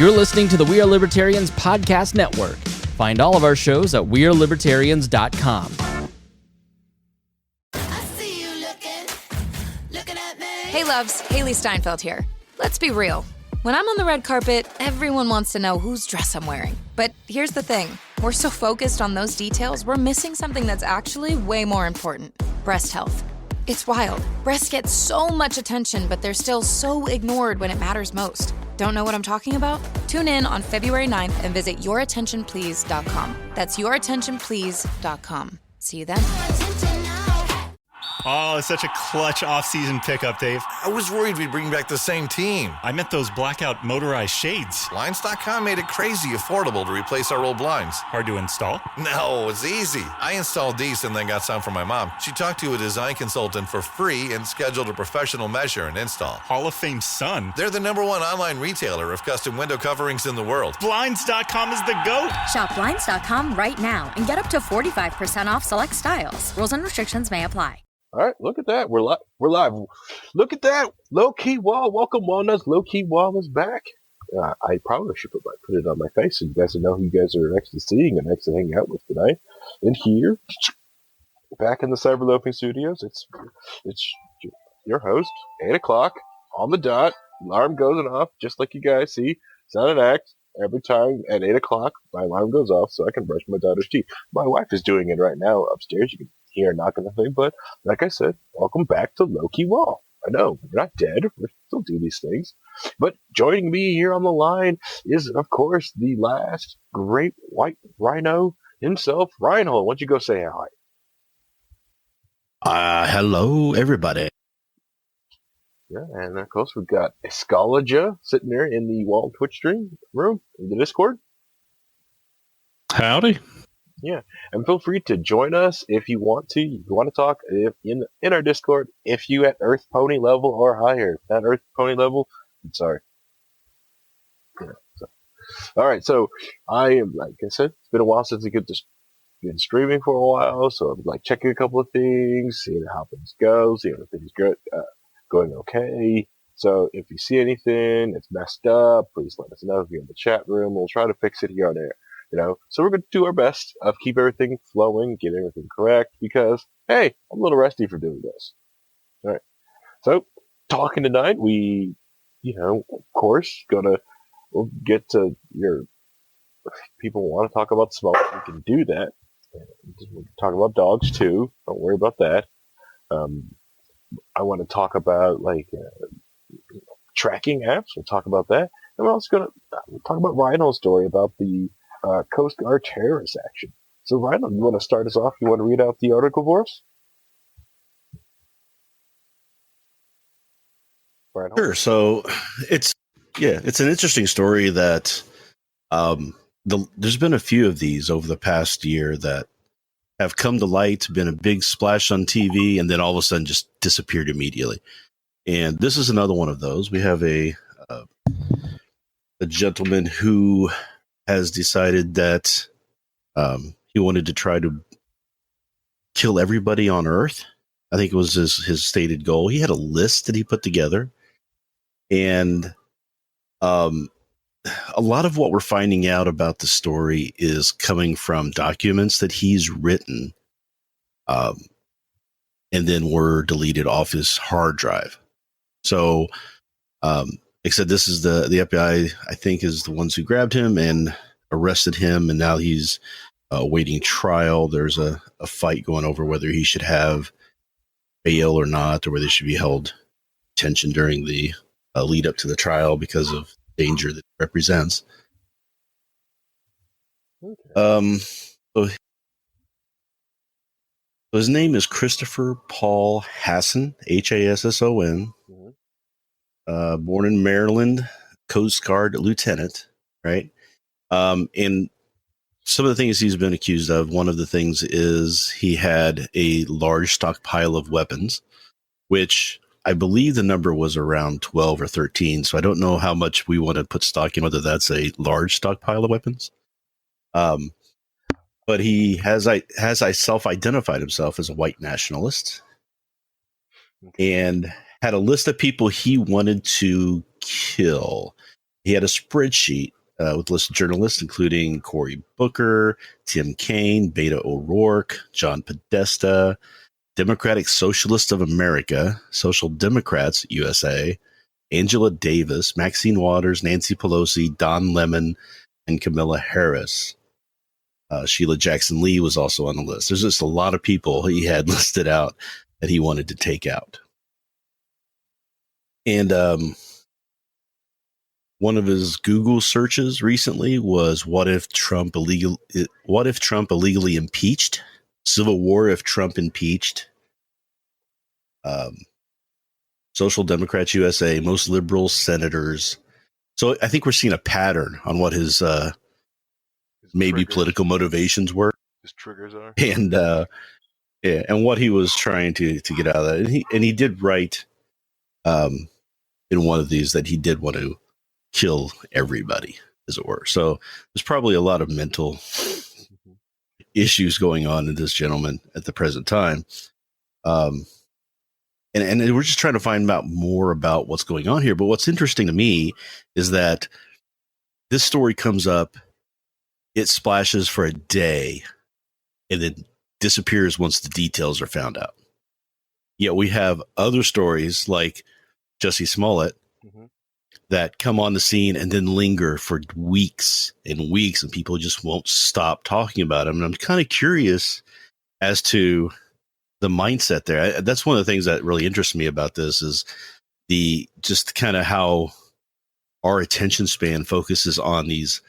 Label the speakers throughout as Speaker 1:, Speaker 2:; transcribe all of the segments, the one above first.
Speaker 1: You're listening to the We Are Libertarians Podcast Network. Find all of our shows at wearelibertarians.com.
Speaker 2: Hey loves, Haley Steinfeld here. Let's be real. When I'm on the red carpet, everyone wants to know whose dress I'm wearing. But here's the thing. We're so focused on those details, we're missing something that's actually way more important. Breast health. It's wild. Breasts get so much attention, but they're still so ignored when it matters most. Don't know what I'm talking about? Tune in on February 9th and visit yourattentionplease.com. That's yourattentionplease.com. See you then.
Speaker 3: Oh, it's such a clutch off-season pickup, Dave.
Speaker 4: I was worried we'd bring back the same team.
Speaker 3: I meant those blackout motorized shades.
Speaker 4: Blinds.com made it crazy affordable to replace our old blinds.
Speaker 3: Hard to install?
Speaker 4: No, it's easy. I installed these and then got some for my mom. She talked to a design consultant for free and scheduled a professional measure and install.
Speaker 3: Hall of Fame son.
Speaker 4: They're the #1 online retailer of custom window coverings in the world.
Speaker 3: Blinds.com is the GOAT.
Speaker 5: Shop Blinds.com right now and get up to 45% off select styles. Rules and restrictions may apply.
Speaker 6: All right, look at that. We're live. Look at that. Low Key Wall. Welcome, Walnuts. Low Key Wall is back. I probably should put it on my face so you guys know who you guys are actually seeing and actually hanging out with tonight. And here, back in the Cyberloafing Studios, it's your host, 8 o'clock, on the dot. Alarm goes off, just like you guys see. Sound and act. Every time at 8 o'clock, my alarm goes off so I can brush my daughter's teeth. My wife is doing it right now upstairs. You can hear her knocking the thing. But like I said, welcome back to Low Key Wall. I know, we're not dead. We still do these things. But joining me here on the line is, of course, the last great white rhino himself, Reinhold. Why don't you go say hi?
Speaker 7: Hello, everybody.
Speaker 6: Yeah, and of course we've got Escalaja sitting there in the Wall Twitch stream room in the Discord.
Speaker 7: Howdy.
Speaker 6: Yeah, and feel free to join us if you want to. You want to talk in our Discord if you at Earth Pony level or higher. Not Earth Pony level. I'm sorry. Yeah, all right, so like I said, it's been a while since we been streaming for a while, so I'm like checking a couple of things, seeing how things go, seeing if things good. Going okay. So if you see anything that's messed up, please let us know if you're in the chat room. We'll try to fix it here on air. So we're going to do our best of keep everything flowing, get everything correct, because, hey, I'm a little rusty for doing this. All right. So talking tonight, we, of course, we'll get to your, if people want to talk about smoke, we can do that. We can talk about dogs too. Don't worry about that. I want to talk about tracking apps. We'll talk about that. And we're also going to talk about Rhino's story about the Coast Guard terrorist action. So Rhino, you want to start us off? You want to read out the article for us? Rhino?
Speaker 7: Sure. So it's an interesting story that there's been a few of these over the past year that have come to light, been a big splash on TV, and then all of a sudden just disappeared immediately. And this is another one of those. We have a gentleman who has decided that he wanted to try to kill everybody on Earth. I think it was his stated goal. He had a list that he put together. And a lot of what we're finding out about the story is coming from documents that he's written and then were deleted off his hard drive. So, except this is the FBI, I think, is the ones who grabbed him and arrested him, and now he's awaiting trial. There's a fight going over whether he should have bail or not, or whether he should be held detention during the lead up to the trial because of danger that it represents. Okay. So his name is Christopher Paul Hasson, Hasson. Mm-hmm. Born in Maryland, Coast Guard lieutenant, right? And some of the things he's been accused of, one of the things is he had a large stockpile of weapons, which I believe the number was around 12 or 13. So I don't know how much we want to put stock in, whether that's a large stockpile of weapons. But he has self-identified himself as a white nationalist, and had a list of people he wanted to kill. He had a spreadsheet with listed journalists, including Cory Booker, Tim Kaine, Beto O'Rourke, John Podesta, Democratic Socialists of America, Social Democrats USA, Angela Davis, Maxine Waters, Nancy Pelosi, Don Lemon, and Camilla Harris. Sheila Jackson Lee was also on the list. There's just a lot of people he had listed out that he wanted to take out. And one of his Google searches recently was what if Trump illegally impeached? Civil war if Trump impeached? Social Democrats USA, most liberal senators. So I think we're seeing a pattern on what his maybe political motivations were.
Speaker 6: His triggers are.
Speaker 7: And and what he was trying to get out of that. And he did write in one of these that he did want to kill everybody, as it were. So there's probably a lot of mental issues going on in this gentleman at the present time. And we're just trying to find out more about what's going on here. But what's interesting to me is that this story comes up, it splashes for a day, and then disappears once the details are found out. Yet we have other stories like Jussie Smollett that come on the scene and then linger for weeks and weeks, and people just won't stop talking about him. And I'm kind of curious as to the mindset there. That's one of the things that really interests me about this is the just kind of how our attention span focuses on these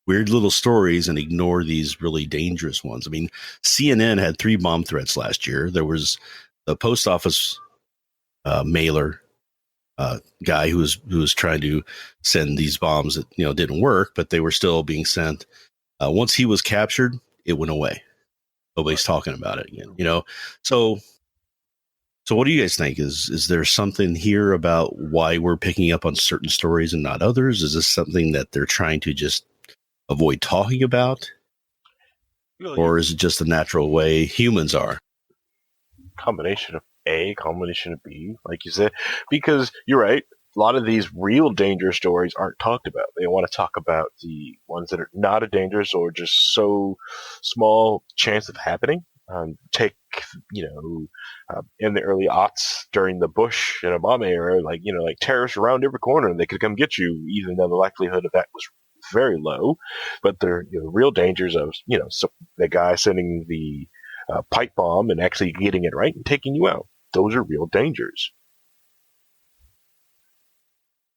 Speaker 7: weird little stories and ignore these really dangerous ones. I mean, CNN had 3 bomb threats last year. There was the post office mailer guy who was trying to send these bombs that didn't work, but they were still being sent. Once he was captured, it went away. Nobody's talking about it again. So what do you guys think? Is there something here about why we're picking up on certain stories and not others? Is this something that they're trying to just avoid talking about? Or is it just the natural way humans are?
Speaker 6: Combination of A, combination of B, like you said, because you're right. A lot of these real danger stories aren't talked about. They want to talk about the ones that are not a dangerous or just so small chance of happening. Take, in the early aughts during the Bush and Obama era, like terrorists around every corner and they could come get you, even though the likelihood of that was very low. But they're real dangers of, so the guy sending the pipe bomb and actually getting it right and taking you out. Those are real dangers.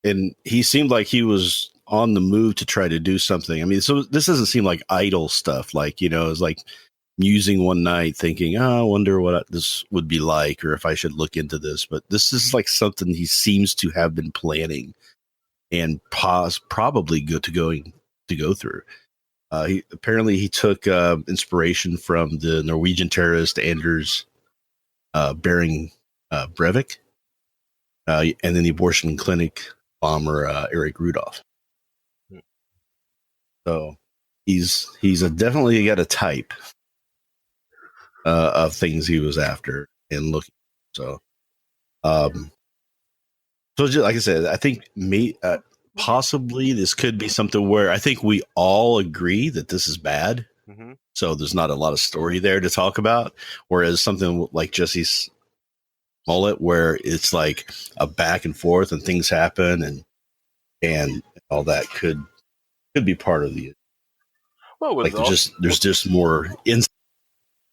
Speaker 7: And he seemed like he was on the move to try to do something. I mean, so this doesn't seem like idle stuff. Like, it's like musing one night thinking, I wonder what this would be like, or if I should look into this. But this is like something he seems to have been planning and probably go through. He took inspiration from the Norwegian terrorist Anders Behring Breivik, and then the abortion clinic bomber Eric Rudolph. So he's definitely got a type of things he was after and looking. So, just like I said, I think possibly this could be something where I think we all agree that this is bad. Mm-hmm. So there's not a lot of story there to talk about. Whereas something like Jussie Smollett, where it's like a back and forth and things happen and all that could be part of the.
Speaker 6: Well,
Speaker 7: like there's just more insight.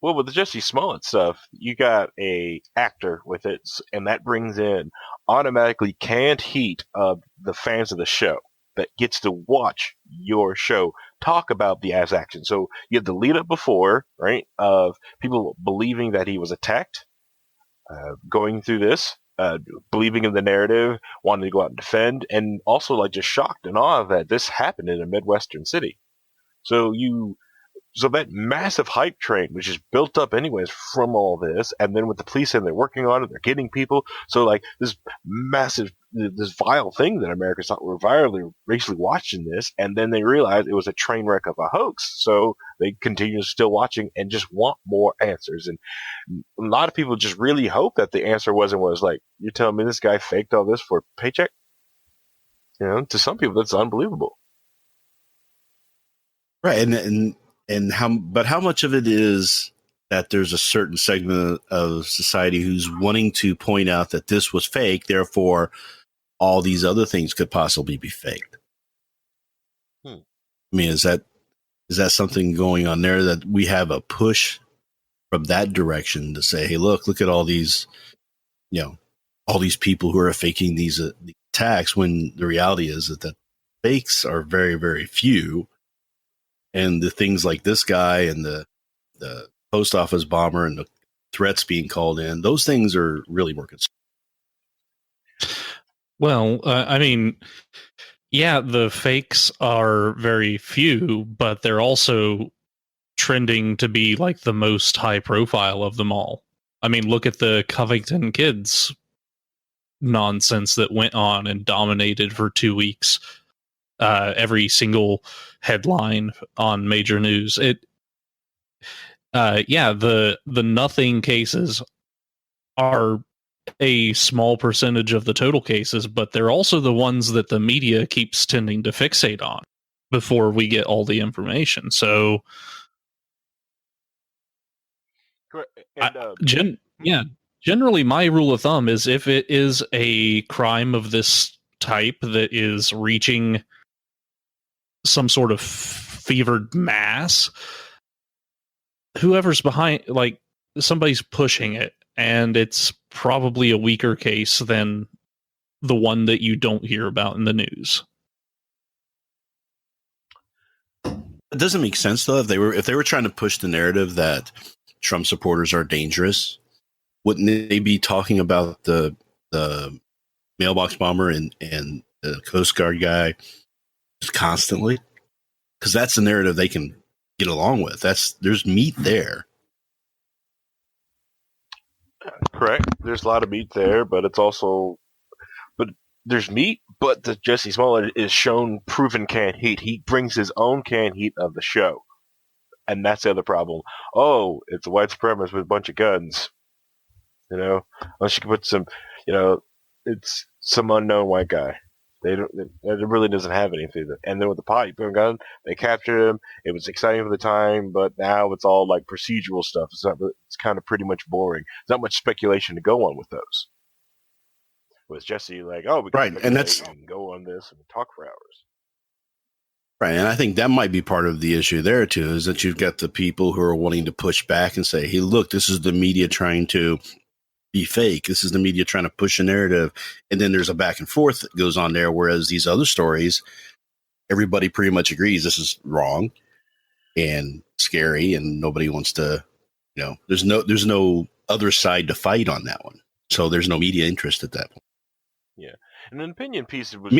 Speaker 6: Well, with the Jussie Smollett stuff, you got a actor with it, and that brings in automatically canned heat of the fans of the show that gets to watch your show talk about the ass action. So you have the lead up before, right, of people believing that he was attacked, going through this, believing in the narrative, wanting to go out and defend, and also like just shocked and awe that this happened in a Midwestern city. So that massive hype train, which is built up anyways from all this, and then with the police and they're working on it, they're getting people. So like this massive, this vile thing that Americans thought were racially watching this, and then they realized it was a train wreck of a hoax. So they continue still watching and just want more answers. And a lot of people just really hope that the answer was like, you're telling me this guy faked all this for a paycheck? To some people, that's unbelievable.
Speaker 7: Right, and how much of it is that there's a certain segment of society who's wanting to point out that this was fake, therefore all these other things could possibly be faked. I mean, is that something going on there, that we have a push from that direction to say, hey, look at all these, all these people who are faking these attacks, when the reality is that the fakes are very, very few. And the things like this guy and the post office bomber and the threats being called in, those things are really more concerning.
Speaker 8: Well, I mean, yeah, the fakes are very few, but they're also trending to be like the most high profile of them all. I mean, look at the Covington kids nonsense that went on and dominated for 2 weeks. Every single headline on major news. The nothing cases are a small percentage of the total cases, but they're also the ones that the media keeps tending to fixate on before we get all the information. So, generally, my rule of thumb is if it is a crime of this type that is reaching some sort of fevered mass, whoever's behind, like, somebody's pushing it, and it's probably a weaker case than the one that you don't hear about in the news.
Speaker 7: It doesn't make sense, though. If they were trying to push the narrative that Trump supporters are dangerous, wouldn't they be talking about the mailbox bomber and the Coast Guard guy just constantly? Because that's the narrative they can get along with. There's meat there.
Speaker 6: Correct. There's a lot of meat there, but there's meat, but the Jesse Smollett is shown proven canned heat. He brings his own canned heat of the show. And that's the other problem. Oh, it's a white supremacist with a bunch of guns. Unless you can put some, it's some unknown white guy. It really doesn't have anything. And then with the pipe gun, they captured him. It was exciting for the time, but now it's all like procedural stuff. It's kind of pretty much boring. There's not much speculation to go on with those. With Jesse, like, oh, we can go on this and talk for hours.
Speaker 7: Right, and I think that might be part of the issue there too, is that you've got the people who are wanting to push back and say, hey, look, this is the media trying to be fake. This is the media trying to push a narrative. And then there's a back and forth that goes on there. Whereas these other stories, everybody pretty much agrees this is wrong and scary, and nobody wants to, there's no other side to fight on that one. So there's no media interest at that point.
Speaker 6: Yeah. And an opinion piece was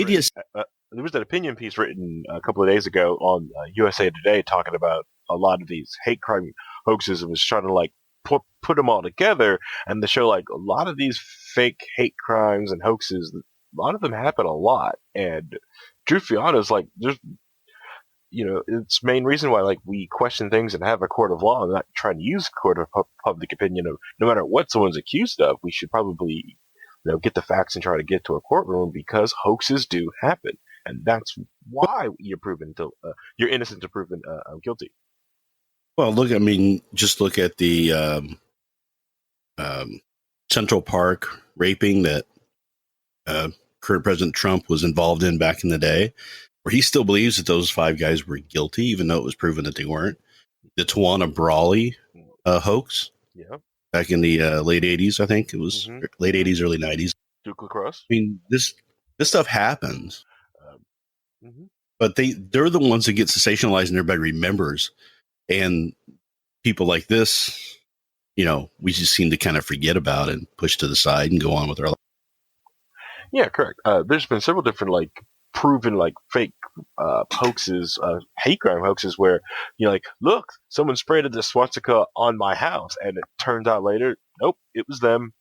Speaker 6: there was an opinion piece written a couple of days ago on USA Today talking about a lot of these hate crime hoaxes, and was trying to like put them all together and to show like a lot of these fake hate crimes and hoaxes, a lot of them happen a lot. And truth be honest, like there's, it's main reason why like we question things and have a court of law and not trying to use court of public opinion of no matter what someone's accused of, we should probably get the facts and try to get to a courtroom, because hoaxes do happen, and that's why you're proven until you're innocent to proven guilty.
Speaker 7: Well, just look at the Central Park raping that current President Trump was involved in back in the day, where he still believes that those 5 guys were guilty, even though it was proven that they weren't. The Tawana Brawley hoax, back in the late 80s, I think it was late 80s, early 90s.
Speaker 6: Duke Lacrosse.
Speaker 7: I mean, this stuff happens, but they're the ones that get sensationalized and everybody remembers. And people like this, we just seem to kind of forget about and push to the side and go on with our life.
Speaker 6: Yeah, correct. There's been several different like proven like fake hoaxes, hate crime hoaxes, where like, look, someone sprayed the swastika on my house, and it turns out later, nope, it was them.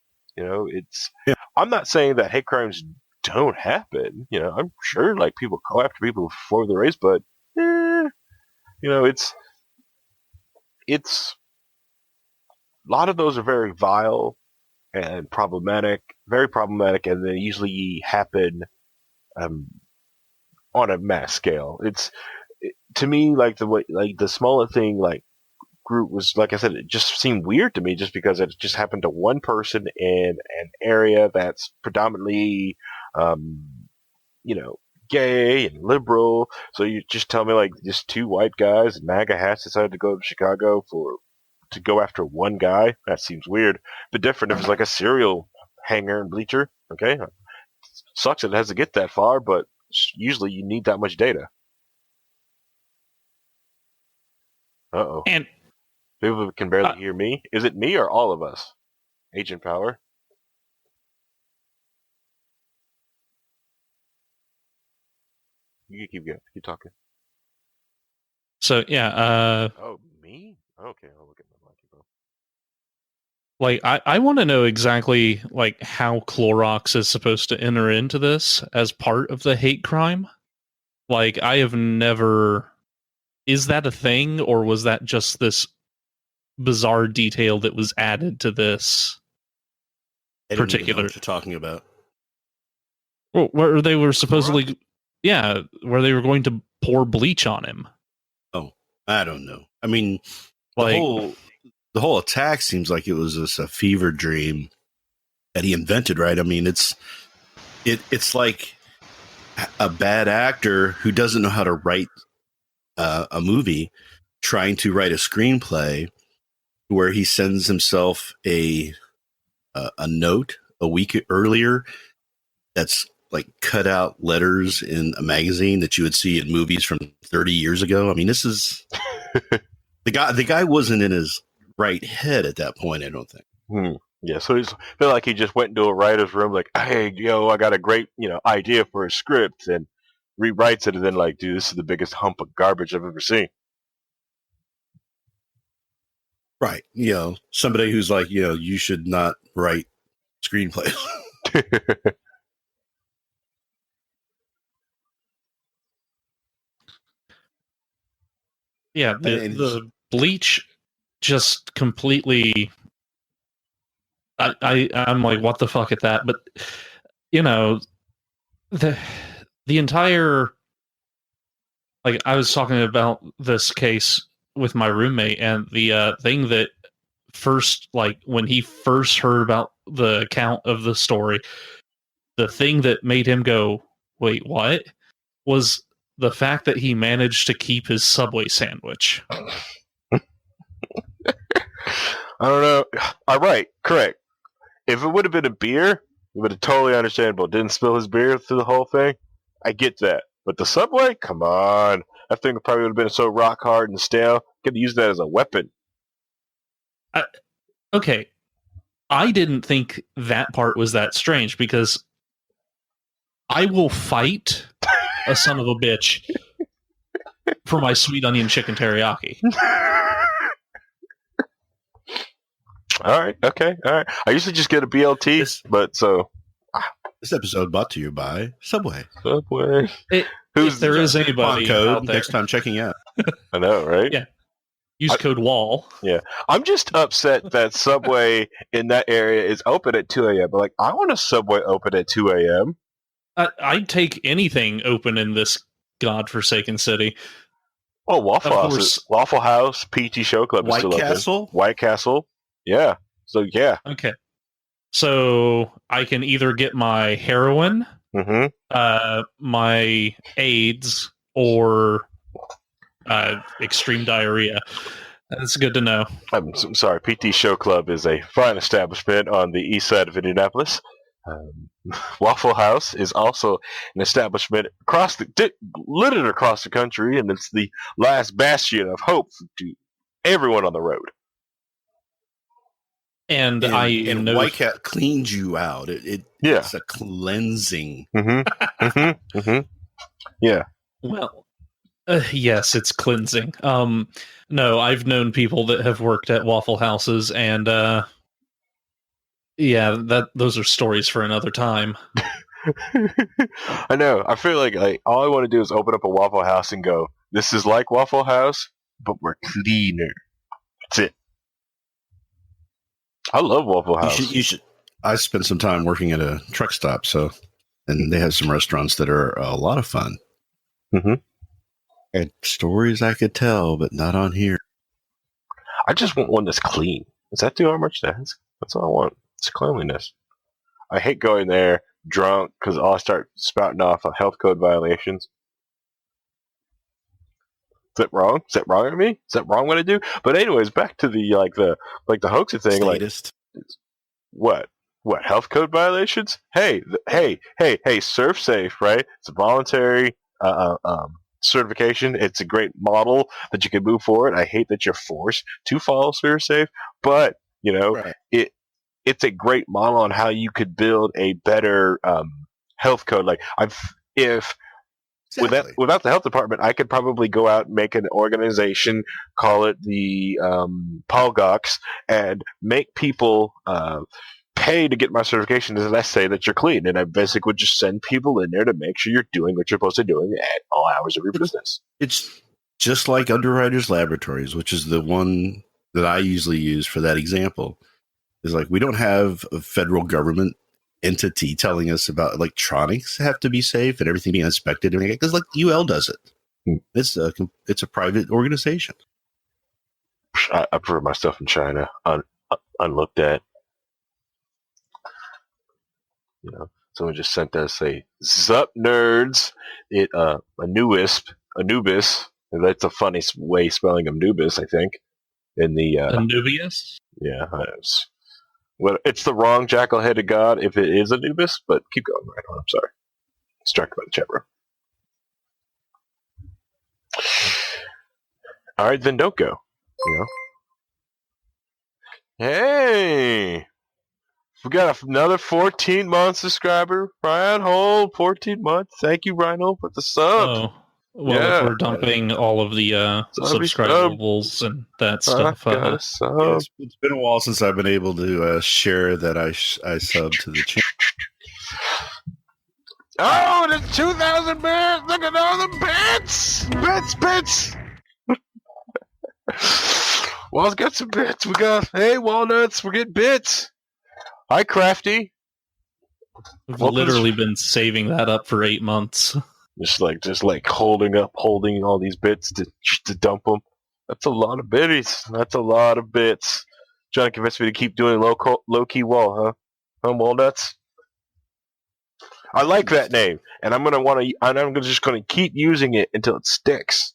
Speaker 6: I'm not saying that hate crimes don't happen. I'm sure like people go after people for the race, but it's a lot of those are very vile and problematic, very problematic, and they usually happen on a mass scale. To me, like the smaller thing, like group was, like I said, it just seemed weird to me, just because it just happened to one person in an area that's predominantly, gay and liberal. So you just tell me, like, just two white guys in MAGA hats decided to go to Chicago to go after one guy? That seems weird. But different if it's like a serial hanger and bleacher. Okay, sucks that it has to get that far, but usually you need that much data. Uh-oh.
Speaker 8: And
Speaker 6: people can barely hear me. Is it me or all of us? Agent Power. You can keep going. Keep talking.
Speaker 8: So yeah,
Speaker 6: Oh, me? Okay, I'll look at my microphone.
Speaker 8: like I want to know exactly like how Clorox is supposed to enter into this as part of the hate crime. Like, I have never. Is that a thing, or was that just this bizarre detail that was added to this
Speaker 7: I don't even know
Speaker 8: particular?
Speaker 7: what you're talking about.
Speaker 8: Well, where they were supposedly, where they were going to pour bleach on him.
Speaker 7: Oh, I don't know. I mean,
Speaker 8: Like,
Speaker 7: the whole attack seems like it was just a fever dream that he invented, right? I mean, it's like a bad actor who doesn't know how to write a movie, trying to write a screenplay where he sends himself a note a week earlier that's like cut out letters in a magazine that you would see in movies from 30 years ago. I mean, this is the guy wasn't in his right head at that point, I don't think.
Speaker 6: Yeah, so he's feel like he just went into a writer's room, like, hey, I got a great, idea for a script, and rewrites it, and then like, dude, this is the biggest hump of garbage I've ever seen.
Speaker 7: Right. Somebody who's like, you should not write screenplays.
Speaker 8: yeah, the bleach just completely. I'm like, what the fuck at that? But the entire, like, I was talking about this case with my roommate, and the thing that first, like, when he first heard about the account of the story, the thing that made him go, wait, what? Was the fact that he managed to keep his Subway sandwich.
Speaker 6: I don't know. All right, correct. If it would have been a beer, it would have totally understandable. Didn't spill his beer through the whole thing. I get that. But the Subway? Come on. That thing probably would have been so rock hard and stale. Could have used that as a weapon.
Speaker 8: Okay. I didn't think that part was that strange, because I will fight a son of a bitch for my sweet onion chicken teriyaki.
Speaker 6: All right. Okay. All right. I used to just get a BLT, but so.
Speaker 7: This episode brought to you by Subway.
Speaker 6: Subway.
Speaker 8: If there is anybody
Speaker 7: code
Speaker 8: out there
Speaker 7: next time checking out.
Speaker 6: I know, right?
Speaker 8: Yeah. Use code WAL.
Speaker 6: Yeah. I'm just upset that Subway in that area is open at 2 a.m. But, like, I want a Subway open at 2 a.m.
Speaker 8: I'd take anything open in this godforsaken city.
Speaker 6: Oh, Waffle House, PT Show Club is still open. White Castle. Yeah. So, yeah.
Speaker 8: Okay. So I can either get my heroin, my AIDS, or extreme diarrhea. That's good to know.
Speaker 6: I'm sorry. PT Show Club is a fine establishment on the east side of Indianapolis. Waffle House is also an establishment littered across the country, and it's the last bastion of hope to everyone on the road.
Speaker 7: And White Cat cleans you out. It's a cleansing.
Speaker 6: Yeah.
Speaker 8: Well, yes, it's cleansing. No, I've known people that have worked at Waffle Houses, and those are stories for another time.
Speaker 6: I know. I feel like all I want to do is open up a Waffle House and go, this is like Waffle House, but we're cleaner. That's it. I love Waffle House.
Speaker 7: You should. I spent some time working at a truck stop, and they have some restaurants that are a lot of fun.
Speaker 6: Mm-hmm.
Speaker 7: And stories I could tell, but not on here.
Speaker 6: I just want one that's clean. Is that too much to ask? That's all I want. It's cleanliness. I hate going there drunk because I'll start spouting off of health code violations. Is that wrong? Is that wrong of me? Is that wrong what I do? But anyways, back to the the hoaxing thing.
Speaker 7: Statist.
Speaker 6: What? What health code violations? Hey, surf safe, right? It's a voluntary certification. It's a great model that you can move forward. I hate that you're forced to follow surf safe, but
Speaker 7: Right.
Speaker 6: it's a great model on how you could build a better health code.
Speaker 7: Exactly.
Speaker 6: Without the health department, I could probably go out and make an organization, call it the Polgox, and make people pay to get my certification as I say that you're clean. And I basically would just send people in there to make sure you're doing what you're supposed to be doing at all hours of your business.
Speaker 7: It's just like Underwriters Laboratories, which is the one that I usually use for that example. Is like we don't have a federal government entity telling us about electronics have to be safe and everything being inspected and because like UL does it. It's a private organization.
Speaker 6: I prefer my stuff in China unlooked at. Someone just sent us a Zup nerds. Anubis. And that's a funny way spelling Anubis, I think. In the
Speaker 8: Anubius?
Speaker 6: Yeah, it's the wrong jackal-headed god if it is Anubis, but keep going, right on. I'm sorry. Distracted by the chat room. All right, then don't go. Hey! We got another 14-month subscriber. Ryan Hole, 14 months. Thank you, Rhino, for the sub.
Speaker 8: Oh, well, if we're dumping all of the subscribables and that stuff.
Speaker 7: It's been a while since I've been able to share that I sub to the channel.
Speaker 6: Oh, there's 2,000 bits! Look at all the bits! Bits! Walls got some bits. Hey, Walnuts, we're getting bits. Hi, Crafty.
Speaker 8: We've literally been saving that up for 8 months.
Speaker 6: Just like holding all these bits to dump them. That's a lot of biddies. That's a lot of bits. Trying to convince me to keep doing low key wall, huh? Walnuts. I like that name, and I'm just gonna keep using it until it sticks.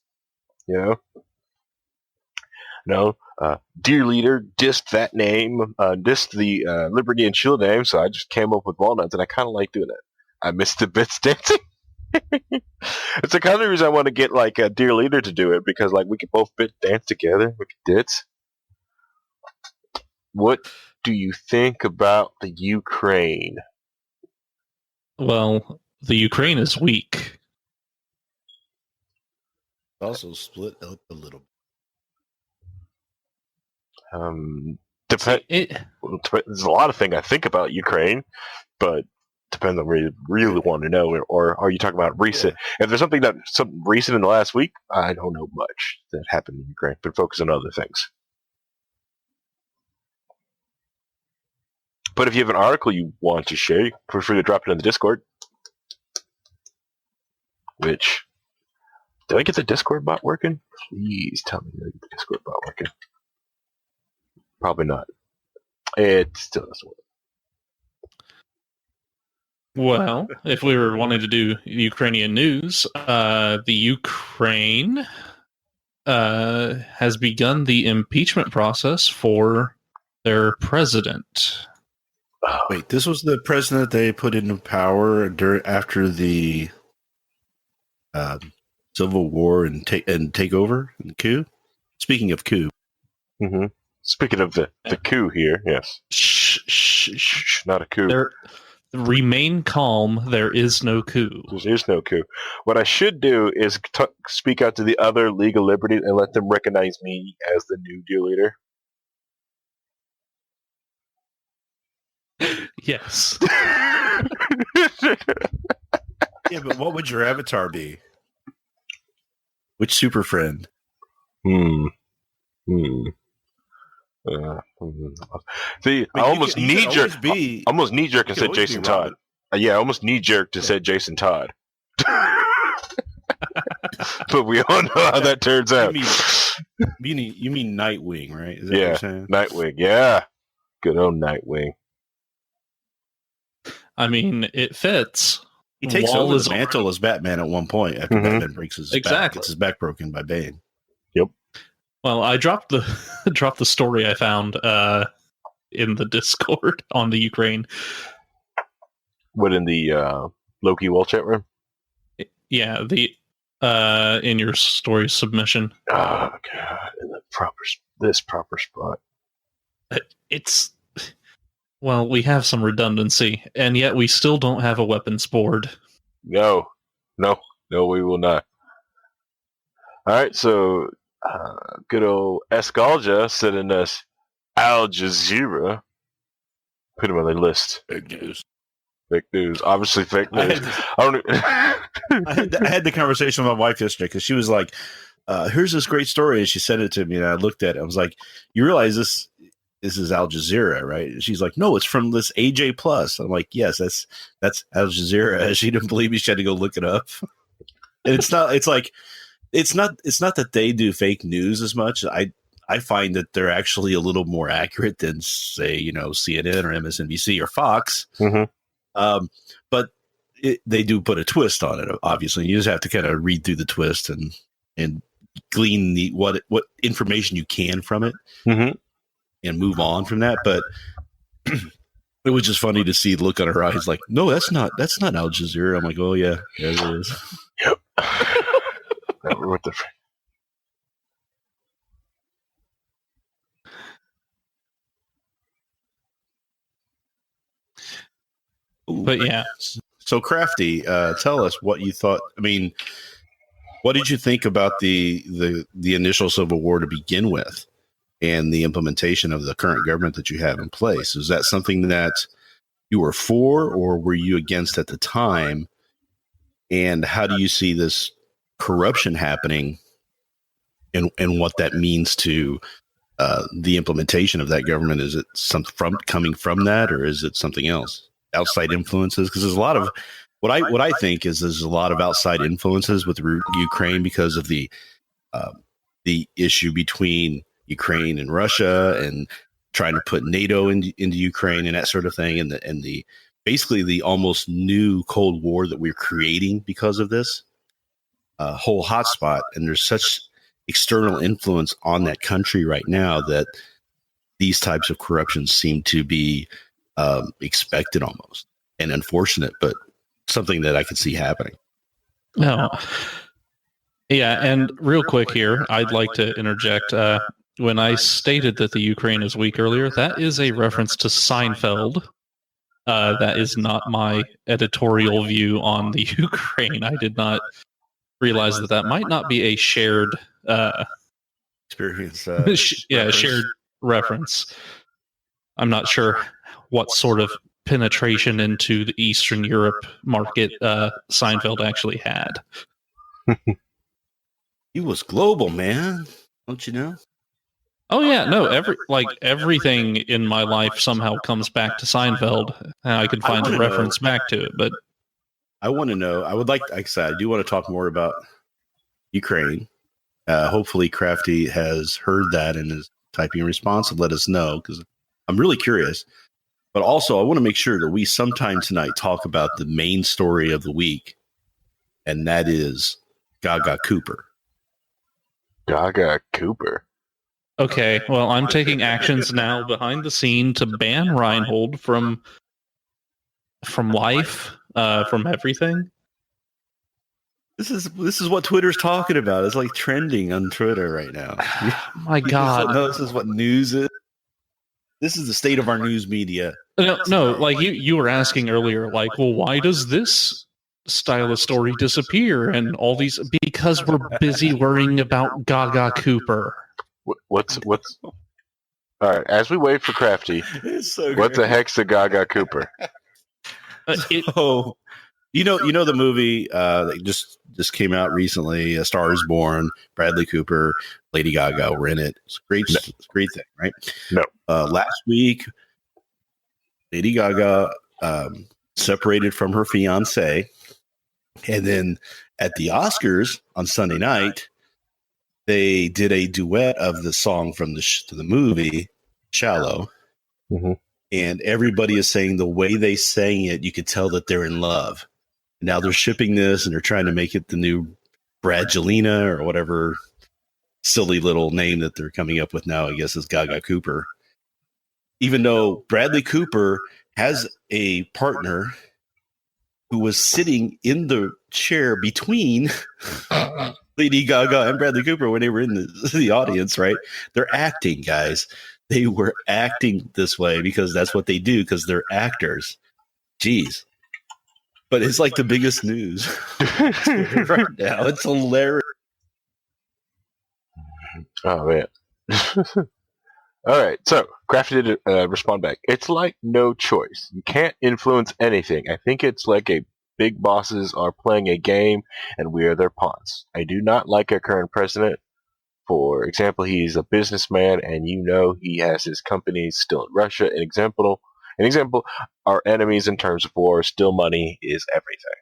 Speaker 6: Dear Leader dissed that name, dissed the Liberty and Shield name, so I just came up with Walnuts, and I kind of like doing it. I miss the bits dancing. It's the kind of reason I want to get like a Dear Leader to do it, because like we could both bit dance together. We could dits. What do you think about the Ukraine?
Speaker 8: Well, the Ukraine is weak.
Speaker 7: Also split up a little.
Speaker 6: There's a lot of things I think about Ukraine, but depends on where you really want to know, or are you talking about recent? Yeah. If there's something recent in the last week, I don't know much that happened in Ukraine, but focus on other things. But if you have an article you want to share, feel free to drop it in the Discord. Did I get the Discord bot working? Please tell me I get the Discord bot working. Probably not. It still doesn't work.
Speaker 8: Well, if we were wanting to do Ukrainian news, the Ukraine has begun the impeachment process for their president.
Speaker 7: Wait, this was the president they put into power after the Civil War and takeover and coup? Speaking of coup.
Speaker 6: Mm-hmm. Speaking of the coup here, yes. Shh, not a coup.
Speaker 8: Remain calm. There is no coup.
Speaker 6: There is no coup. What I should do is speak out to the other League of Liberty and let them recognize me as the new Dear Leader.
Speaker 8: Yes.
Speaker 7: Yeah, but what would your avatar be? Which super friend?
Speaker 6: See, I almost knee jerk and said Jason Todd. Yeah, I almost knee jerked and said Jason Todd. But we all know how that turns out.
Speaker 7: You mean Nightwing, right? Is that what
Speaker 6: Yeah,
Speaker 7: you're saying?
Speaker 6: Nightwing. Yeah, good old Nightwing.
Speaker 8: I mean, it fits.
Speaker 7: He takes
Speaker 8: Wall
Speaker 7: over
Speaker 8: is
Speaker 7: the mantle as Batman at one point after Batman breaks his back.
Speaker 8: Exactly.
Speaker 7: Gets his back broken by Bane.
Speaker 8: Well, I dropped the story I found in the Discord on the Ukraine.
Speaker 6: What, in the Loki Wall chat room?
Speaker 8: Yeah, the in your story submission.
Speaker 6: Oh god, in the proper spot.
Speaker 8: It's well, we have some redundancy, and yet we still don't have a weapons board.
Speaker 6: No, we will not. All right, so good old Escalja sending us Al Jazeera. Put him on the list.
Speaker 7: Big news.
Speaker 6: Fake news. Obviously fake news.
Speaker 7: I had the conversation with my wife yesterday because she was like, here's this great story. And she sent it to me, and I looked at it. I was like, you realize this is Al Jazeera, right? And she's like, no, it's from this AJ Plus. I'm like, yes, that's Al Jazeera. She didn't believe me. She had to go look it up. And it's not that they do fake news as much. I find that they're actually a little more accurate than, say, CNN or MSNBC or Fox.
Speaker 6: Mm-hmm.
Speaker 7: But they do put a twist on it. Obviously, you just have to kind of read through the twist and glean what information you can from it, and move on from that. But it was just funny to see the look on her eyes, like, no, that's not Al Jazeera. I'm like, oh yeah, it is.
Speaker 6: Yep. What the?
Speaker 8: But yeah.
Speaker 7: So Crafty, tell us what you thought. I mean, what did you think about the initial Civil War to begin with, and the implementation of the current government that you have in place? Is that something that you were for, or were you against at the time? And how do you see this corruption happening, and what that means to the implementation of that government? Is it coming from that, or is it something else? Outside influences? Because there's a lot of what I think is there's a lot of outside influences with Ukraine because of the issue between Ukraine and Russia, and trying to put NATO into Ukraine and that sort of thing, and the basically the almost new Cold War that we're creating because of this whole hotspot. And there's such external influence on that country right now that these types of corruptions seem to be expected almost, and unfortunate, but something that I could see happening.
Speaker 8: No. Yeah, and real quick here, I'd like to interject. When I stated that the Ukraine is weak earlier, that is a reference to Seinfeld. That is not my editorial view on the Ukraine. I did not realize that might not be a shared
Speaker 7: experience.
Speaker 8: Shared reference. I'm not sure what sort of penetration into the Eastern Europe market Seinfeld actually had.
Speaker 7: He was global, man. Don't you know?
Speaker 8: Oh yeah, no. Everything in my life somehow comes back to Seinfeld, and I can find a reference back to it. But
Speaker 7: I want to know. I would like I said, I do want to talk more about Ukraine. Hopefully, Crafty has heard that and is typing a response and let us know, because I'm really curious. But also, I want to make sure that we sometime tonight talk about the main story of the week, and that is Gaga Cooper.
Speaker 6: Gaga Cooper.
Speaker 8: Okay, well, I'm taking actions now behind the scene to ban Reinhold from life, from everything.
Speaker 7: This is what Twitter's talking about. It's like trending on Twitter right now.
Speaker 8: My God,
Speaker 7: this is what news is. This is the state of our news media.
Speaker 8: No, like you were asking earlier, like, well, why does this style of story disappear and all these? Because we're busy worrying about Gaga Cooper.
Speaker 6: What's all right? As we wait for Crafty, what the heck's the Gaga Cooper?
Speaker 7: You know the movie that just came out recently, A Star Is Born. Bradley Cooper, Lady Gaga were in it. It's a great thing, right?
Speaker 6: No.
Speaker 7: Last week, Lady Gaga separated from her fiance, and then At the Oscars on Sunday night, they did a duet of the song from the movie Shallow, and everybody is saying the way they sang it, you could tell that they're in love. Now they're shipping this, and they're trying to make it the new Bradgelina or whatever silly little name that they're coming up with now. I guess is Gaga Cooper. Even though Bradley Cooper has a partner who was sitting in the chair between Lady Gaga and Bradley Cooper when they were in the audience, right? They're acting, guys. They were acting this way because that's what they do, because they're actors. Jeez. But it's like the biggest news right now. It's hilarious.
Speaker 6: Oh, man. All right. So, Crafty did respond back. It's like no choice. You can't influence anything. I think it's like a big bosses are playing a game and we are their pawns. I do not like our current president. For example, he's a businessman and he has his companies still in Russia. An example, our enemies in terms of war, still money is everything.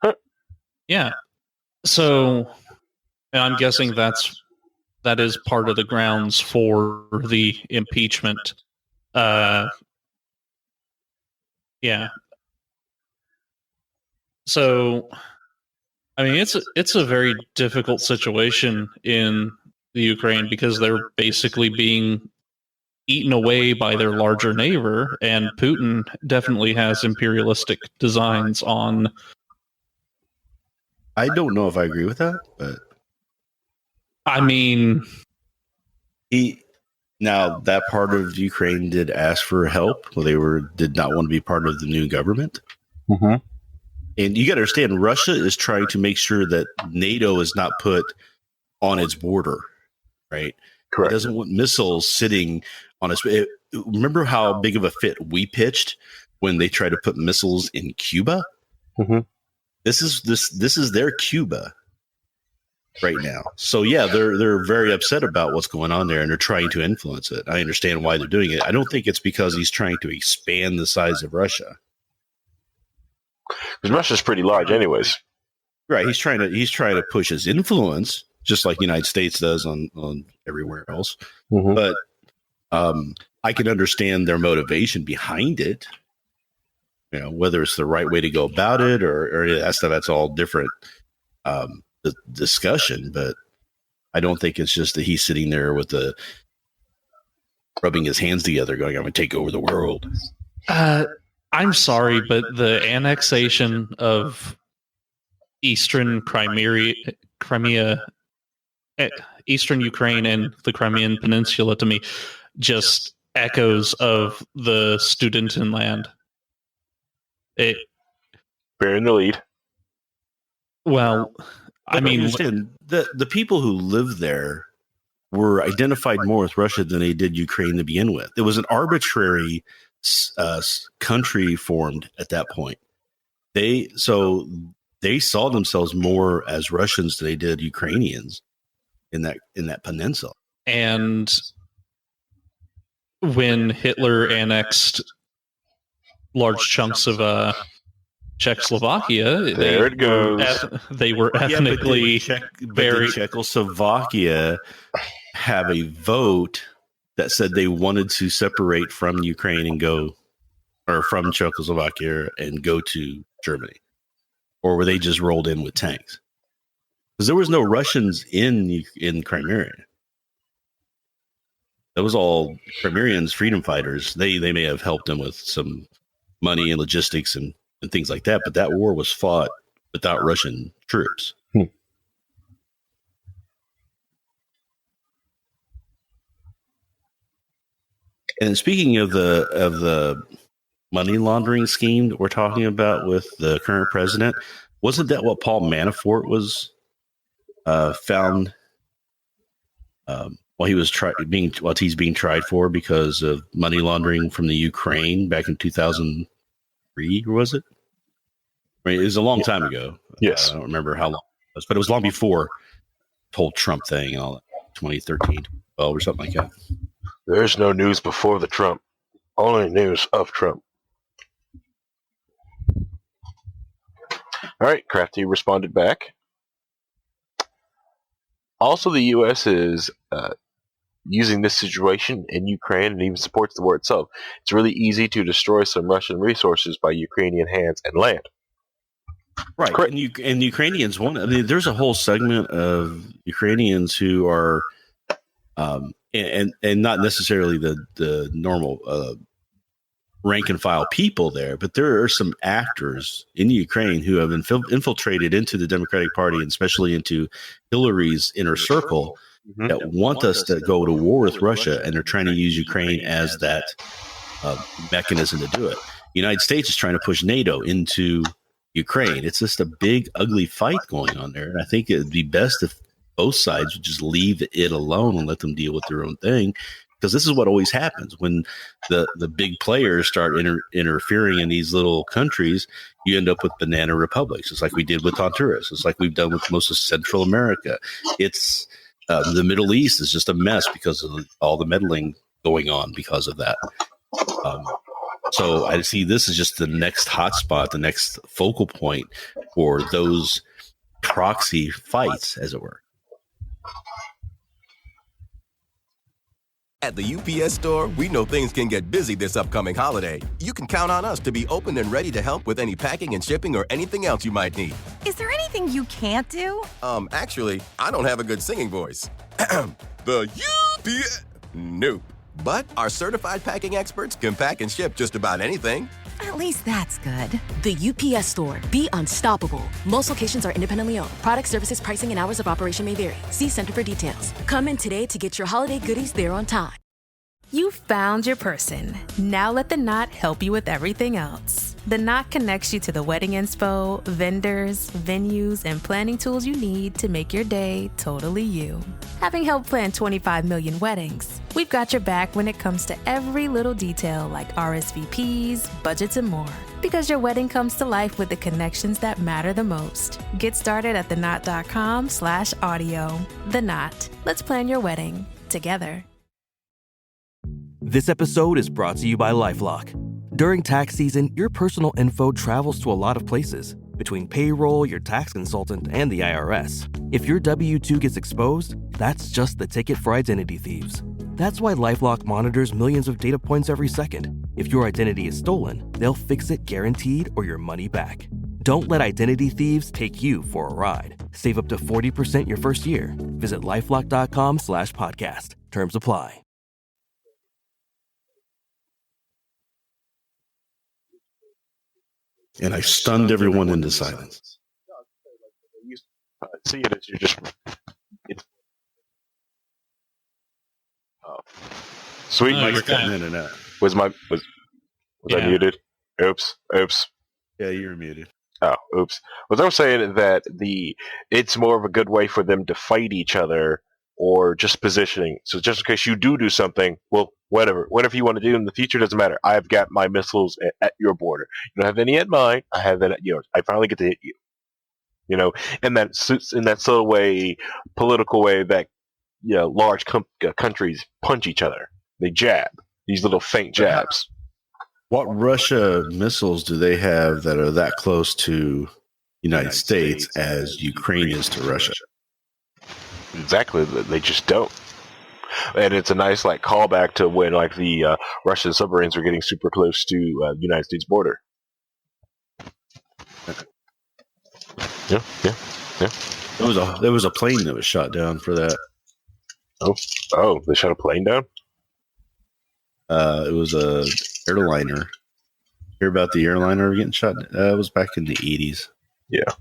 Speaker 6: Huh.
Speaker 8: Yeah. So, and I'm guessing that is part of the grounds for the impeachment. Yeah. So, I mean, it's a very difficult situation in the Ukraine because they're basically being eaten away by their larger neighbor, and Putin definitely has imperialistic designs on.
Speaker 7: I don't know if I agree with that, but
Speaker 8: I mean,
Speaker 7: now that part of Ukraine did ask for help. Well, they did not want to be part of the new government.
Speaker 6: Mm-hmm.
Speaker 7: And you got to understand, Russia is trying to make sure that NATO is not put on its border, right?
Speaker 6: Correct.
Speaker 7: It doesn't want missiles sitting on its. Remember how big of a fit we pitched when they tried to put missiles in Cuba?
Speaker 6: Mm-hmm.
Speaker 7: This is their Cuba right now. So yeah, they're very upset about what's going on there, and they're trying to influence it. I understand why they're doing it. I don't think it's because he's trying to expand the size of Russia.
Speaker 6: Because Russia's pretty large, anyways.
Speaker 7: Right. He's trying to push his influence, just like the United States does on everywhere else.
Speaker 6: Mm-hmm.
Speaker 7: But I can understand their motivation behind it. You know, whether it's the right way to go about it or that stuff, that's all different discussion. But I don't think it's just that he's sitting there with rubbing his hands together, going, "I'm going to take over the world."
Speaker 8: I'm sorry, but the annexation of Eastern Crimea, Eastern Ukraine, and the Crimean Peninsula to me just echoes of the Sudetenland.
Speaker 6: Bear in the lead.
Speaker 8: Well, I mean,
Speaker 7: understand the people who live there were identified more with Russia than they did Ukraine to begin with. It was an arbitrary country formed at that point. They saw themselves more as Russians than they did Ukrainians in that peninsula.
Speaker 8: And when Hitler annexed large chunks of Czechoslovakia, they were ethnically very.
Speaker 7: Did Czechoslovakia have a vote that said they wanted to separate from Ukraine and go, or from Czechoslovakia and go to Germany? Or were they just rolled in with tanks? Because there was no Russians in Crimea. That was all Crimeans, freedom fighters. They may have helped them with some money and logistics and things like that, but that war was fought without Russian troops. And speaking of the money laundering scheme that we're talking about with the current president, wasn't that what Paul Manafort was found while he's being tried for because of money laundering from the Ukraine back in 2003, or was it? I mean, it was a long time ago.
Speaker 6: Yes,
Speaker 7: I don't remember how long it was, but it was long before the whole Trump thing and all that, 2013, 12 or something like that.
Speaker 6: There's no news before the Trump. Only news of Trump. All right, Crafty responded back. Also, the U.S. is using this situation in Ukraine and even supports the war itself. It's really easy to destroy some Russian resources by Ukrainian hands and land.
Speaker 7: Right. And Ukrainians want. I mean, there's a whole segment of Ukrainians who are, and not necessarily the normal rank and file people there, but there are some actors in Ukraine who have infiltrated into the Democratic Party and especially into Hillary's inner circle that want us to go to war with Russia, and they're trying to use Ukraine as that mechanism to do it. The United States is trying to push NATO into Ukraine. It's just a big, ugly fight going on there. And I think it'd be best if both sides would just leave it alone and let them deal with their own thing. Because this is what always happens when the big players start interfering in these little countries. You end up with banana republics. It's like we did with Honduras. It's like we've done with most of Central America. It's the Middle East is just a mess because of all the meddling going on because of that. So I see this as just the next hotspot, the next focal point for those proxy fights, as it were.
Speaker 9: At the UPS Store, we know things can get busy this upcoming holiday. You can count on us to be open and ready to help with any packing and shipping or anything else you might need.
Speaker 10: Is there anything you can't do?
Speaker 9: Actually, I don't have a good singing voice. The UPS... Nope. But our certified packing experts can pack and ship just about anything.
Speaker 10: At least that's good.
Speaker 11: The UPS Store. Be unstoppable. Most locations are independently owned. Product services, pricing, and hours of operation may vary. See Center for details. Come in today to get your holiday goodies there on time.
Speaker 12: You found your person. Now let the Knot help you with everything else. The Knot connects you to the wedding inspo, vendors, venues, and planning tools you need to make your day totally you. Having helped plan 25 million weddings, we've got your back when it comes to every little detail like RSVPs, budgets, and more. Because your wedding comes to life with the connections that matter the most. Get started at theknot.com/audio. The Knot. Let's plan your wedding together.
Speaker 13: This episode is brought to you by LifeLock. During tax season, your personal info travels to a lot of places. Between payroll, your tax consultant, and the IRS. If your W-2 gets exposed, that's just the ticket for identity thieves. That's why LifeLock monitors millions of data points every second. If your identity is stolen, they'll fix it guaranteed or your money back. Don't let identity thieves take you for a ride. Save up to 40% your first year. Visit LifeLock.com/podcast. Terms apply.
Speaker 7: And I stunned everyone into silence.
Speaker 6: See it as you're just. Sweet.
Speaker 7: You're cutting in and out.
Speaker 6: Was I muted? Oops.
Speaker 7: Yeah, you're muted.
Speaker 6: Oh, oops. Was I saying that it's more of a good way for them to fight each other or just positioning. So just in case you do something, well, whatever you want to do in the future doesn't matter. I've got my missiles at your border. You don't have any at mine. I have that at yours. I finally get to hit you. You know, and that in that sort of way, political way that large countries punch each other. They jab these little faint jabs.
Speaker 7: What Russia missiles do they have that are that close to United States as Ukraine is to Russia?
Speaker 6: Exactly, they just don't. And it's a nice callback to when the Russian submarines are getting super close to the United States border. Yeah.
Speaker 7: There was a plane that was shot down for that.
Speaker 6: Oh, they shot a plane down?
Speaker 7: It was a airliner. Hear about the airliner getting shot? It was back in the 80s.
Speaker 6: Yeah.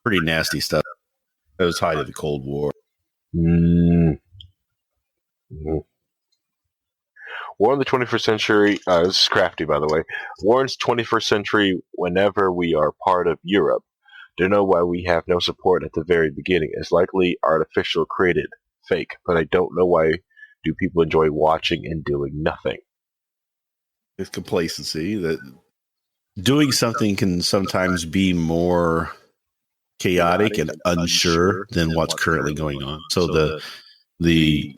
Speaker 7: Pretty nasty stuff. It was height of the Cold War.
Speaker 6: Mm-hmm. War in the 21st century, this is crafty, by the way. War in the 21st century whenever we are part of Europe. Don't know why we have no support at the very beginning. It's likely artificial, created, fake, but I don't know why do people enjoy watching and doing nothing.
Speaker 7: It's complacency that doing something can sometimes be more chaotic and unsure than what's currently going on. So the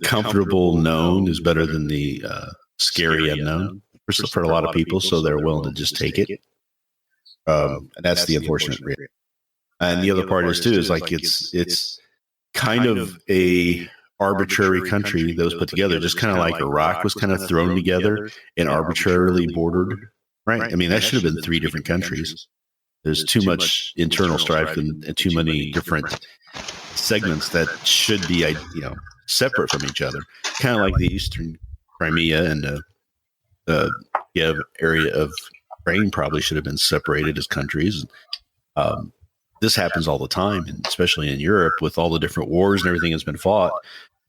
Speaker 7: comfortable known is better than the scary unknown for a lot of people. So they're willing to just take it. And that's the unfortunate reality. And the other part is too is like it's kind of a arbitrary country that was put together, just kind of like Iraq was kind of thrown together and arbitrarily bordered. Right. I mean, that should have been 3 different countries. There's too much internal strife and too many different segments that should be, separate from each other. Kind of like the Eastern Crimea and the area of Ukraine probably should have been separated as countries. This happens all the time, and especially in Europe with all the different wars and everything that's been fought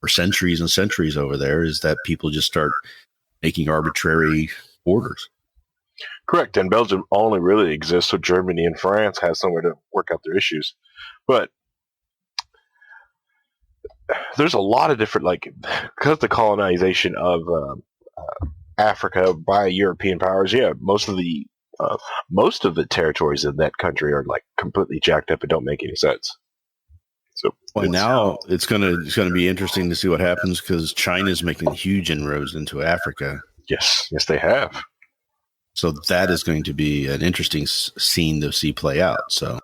Speaker 7: for centuries and centuries over there, is that people just start making arbitrary borders.
Speaker 6: Correct. And Belgium only really exists so Germany and France have somewhere to work out their issues. But there's a lot of different, because the colonization of Africa by European powers, most of the territories in that country are completely jacked up and don't make any sense. So
Speaker 7: now it's gonna be interesting to see what happens, because China's making huge inroads into Africa.
Speaker 6: Yes, they have.
Speaker 7: So that is going to be an interesting scene to see play out. So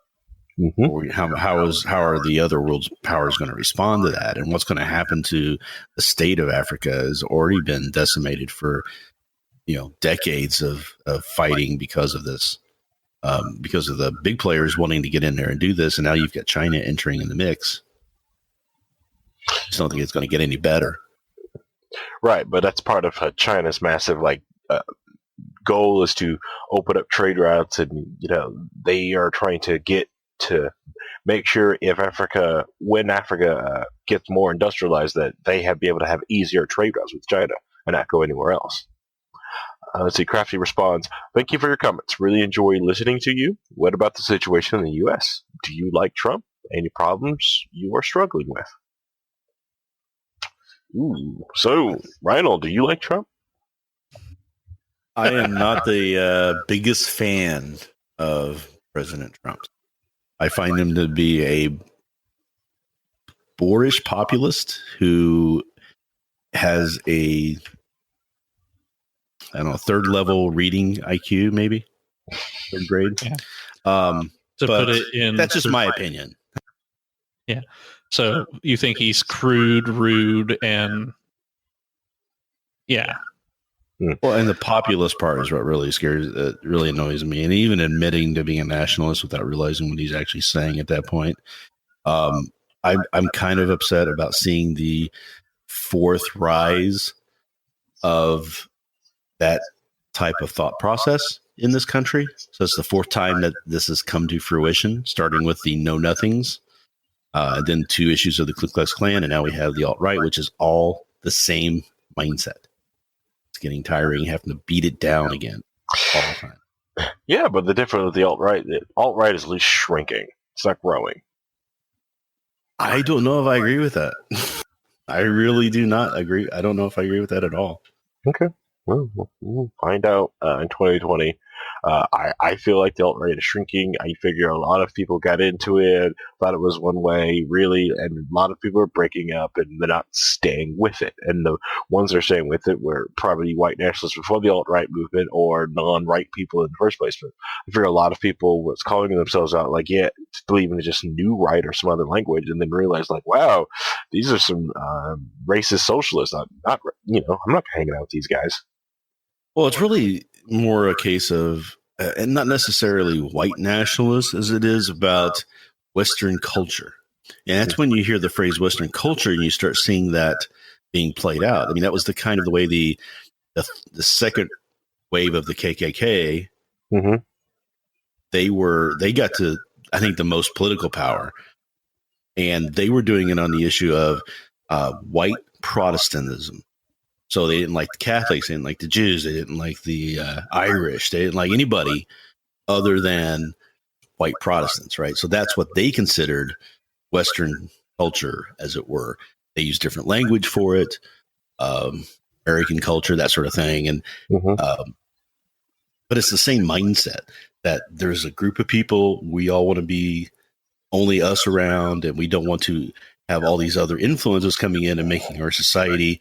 Speaker 7: how are the other world's powers going to respond to that, and what's going to happen to the state of Africa has already been decimated for decades of fighting because of this, because of the big players wanting to get in there and do this, and now you've got China entering in the mix. I just don't think it's going to get any better.
Speaker 6: Right, but that's part of China's massive goal is to open up trade routes, and they are trying to get to make sure when Africa gets more industrialized, that they be able to have easier trade routes with China and not go anywhere else. Let's see, Crafty responds, "Thank you for your comments. Really enjoy listening to you. What about the situation in the U.S.? Do you like Trump? Any problems you are struggling with?" So, Reinhold, do you like Trump?
Speaker 7: I am not the biggest fan of President Trump. I find him to be a boorish populist who has a third level reading IQ, maybe 3rd grade.
Speaker 8: Yeah.
Speaker 7: To
Speaker 8: put it in,
Speaker 7: that's just my opinion.
Speaker 8: Yeah. So you think he's crude, rude, and yeah.
Speaker 7: Well, and the populist part is what really really annoys me. And even admitting to being a nationalist without realizing what he's actually saying at that point. I'm kind of upset about seeing the 4th rise of that type of thought process in this country. So it's the 4th time that this has come to fruition, starting with the Know Nothings, then 2 issues of the Ku Klux Klan, and now we have the alt-right, which is all the same mindset. It's getting tiring, having to beat it down again all the time.
Speaker 6: Yeah, but the difference with the alt-right is at least shrinking. It's not growing.
Speaker 7: I don't know if I agree with that. I really do not agree. I don't know if I agree with that at all.
Speaker 6: Okay. Well, we'll find out in 2020. I feel like the alt-right is shrinking. I figure a lot of people got into it, thought it was one way, really, and a lot of people are breaking up and they're not staying with it. And the ones that are staying with it were probably white nationalists before the alt-right movement or non-right people in the first place. But I figure a lot of people was calling themselves out, believe in just new right or some other language, and then realized, wow, these are some racist socialists. I'm not hanging out with these guys.
Speaker 7: Well, it's really more a case of, and not necessarily white nationalists, as it is about Western culture. And that's when you hear the phrase Western culture and you start seeing that being played out. I mean, that was the kind of the way the second wave of the KKK, they got to, I think, the most political power. And they were doing it on the issue of white Protestantism. So they didn't like the Catholics, they didn't like the Jews, they didn't like the Irish, they didn't like anybody other than white Protestants, right? So that's what they considered Western culture, as it were. They used different language for it, American culture, that sort of thing. And but it's the same mindset that there's a group of people, we all want to be only us around, and we don't want to have all these other influences coming in and making our society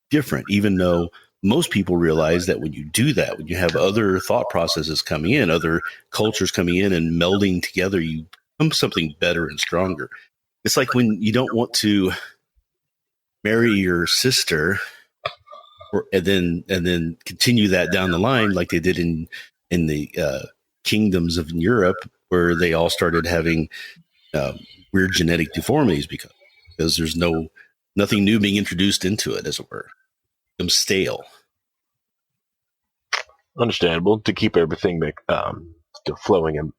Speaker 7: different, even though most people realize that when you do that, when you have other thought processes coming in, other cultures coming in and melding together, you become something better and stronger. It's like when you don't want to marry your sister and then continue that down the line like they did in the kingdoms of Europe, where they all started having weird genetic deformities because there's nothing new being introduced into it, as it were. Them stale.
Speaker 6: Understandable, to keep everything flowing and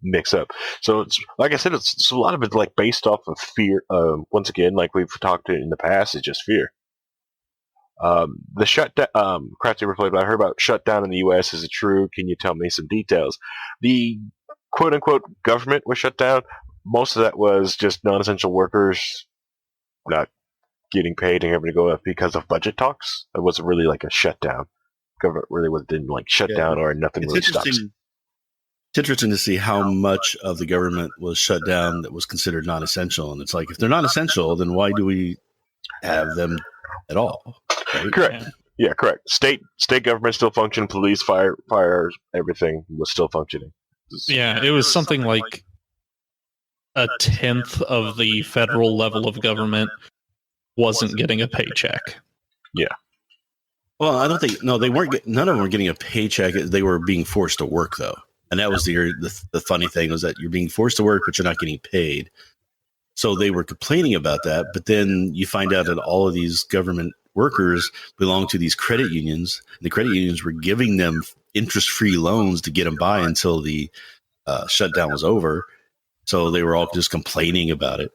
Speaker 6: mix up. So it's like I said, it's a lot of it's like based off of fear. Once again, like we've talked in the past, it's just fear. The shutdown, Crafty Replayed, I heard about shutdown in the U.S. Is it true? Can you tell me some details? The quote unquote government was shut down. Most of that was just non-essential workers not getting paid and having to go up because of budget talks. It wasn't really like a shutdown. Government really didn't like shut down or nothing really stops.
Speaker 7: It's interesting to see how much of the government was shut down that was considered non-essential. And it's like, if they're not essential, then why do we have them at all? Right?
Speaker 6: Correct. Yeah, correct. State government still functioned. Police, fire, everything was still functioning.
Speaker 8: It was something like a tenth of the federal level of government wasn't getting a paycheck.
Speaker 6: Yeah.
Speaker 7: Well, I don't think they weren't. None of them were getting a paycheck. They were being forced to work, though, and that was the funny thing was that you're being forced to work, but you're not getting paid. So they were complaining about that. But then you find out that all of these government workers belong to these credit unions. And the credit unions were giving them interest-free loans to get them by until the shutdown was over. So they were all just complaining about it.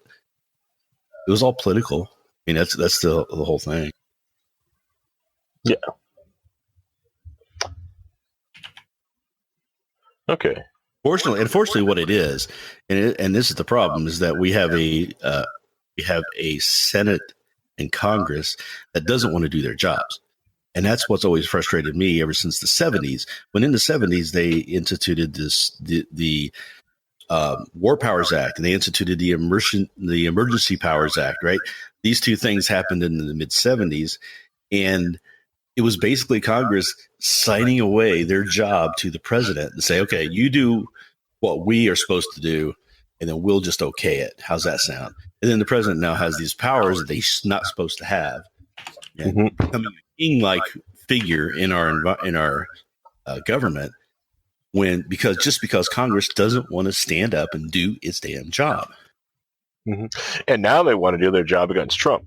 Speaker 7: It was all political. I mean, that's the whole thing.
Speaker 6: Yeah. Okay.
Speaker 7: Unfortunately, what it is, and this is the problem, is that we have a Senate and Congress that doesn't want to do their jobs, and that's what's always frustrated me ever since the 70s. When in the 70s they instituted the War Powers Act, and they instituted the Emergency Powers Act. Right, these two things happened in the mid 70s, and it was basically Congress signing away their job to the president and say, okay, you do what we are supposed to do, and then we'll just okay it. How's that sound? And then the president now has these powers that he's not supposed to have. And becoming a king-like figure in our government because Congress doesn't want to stand up and do its damn job.
Speaker 6: Mm-hmm. And now they want to do their job against Trump,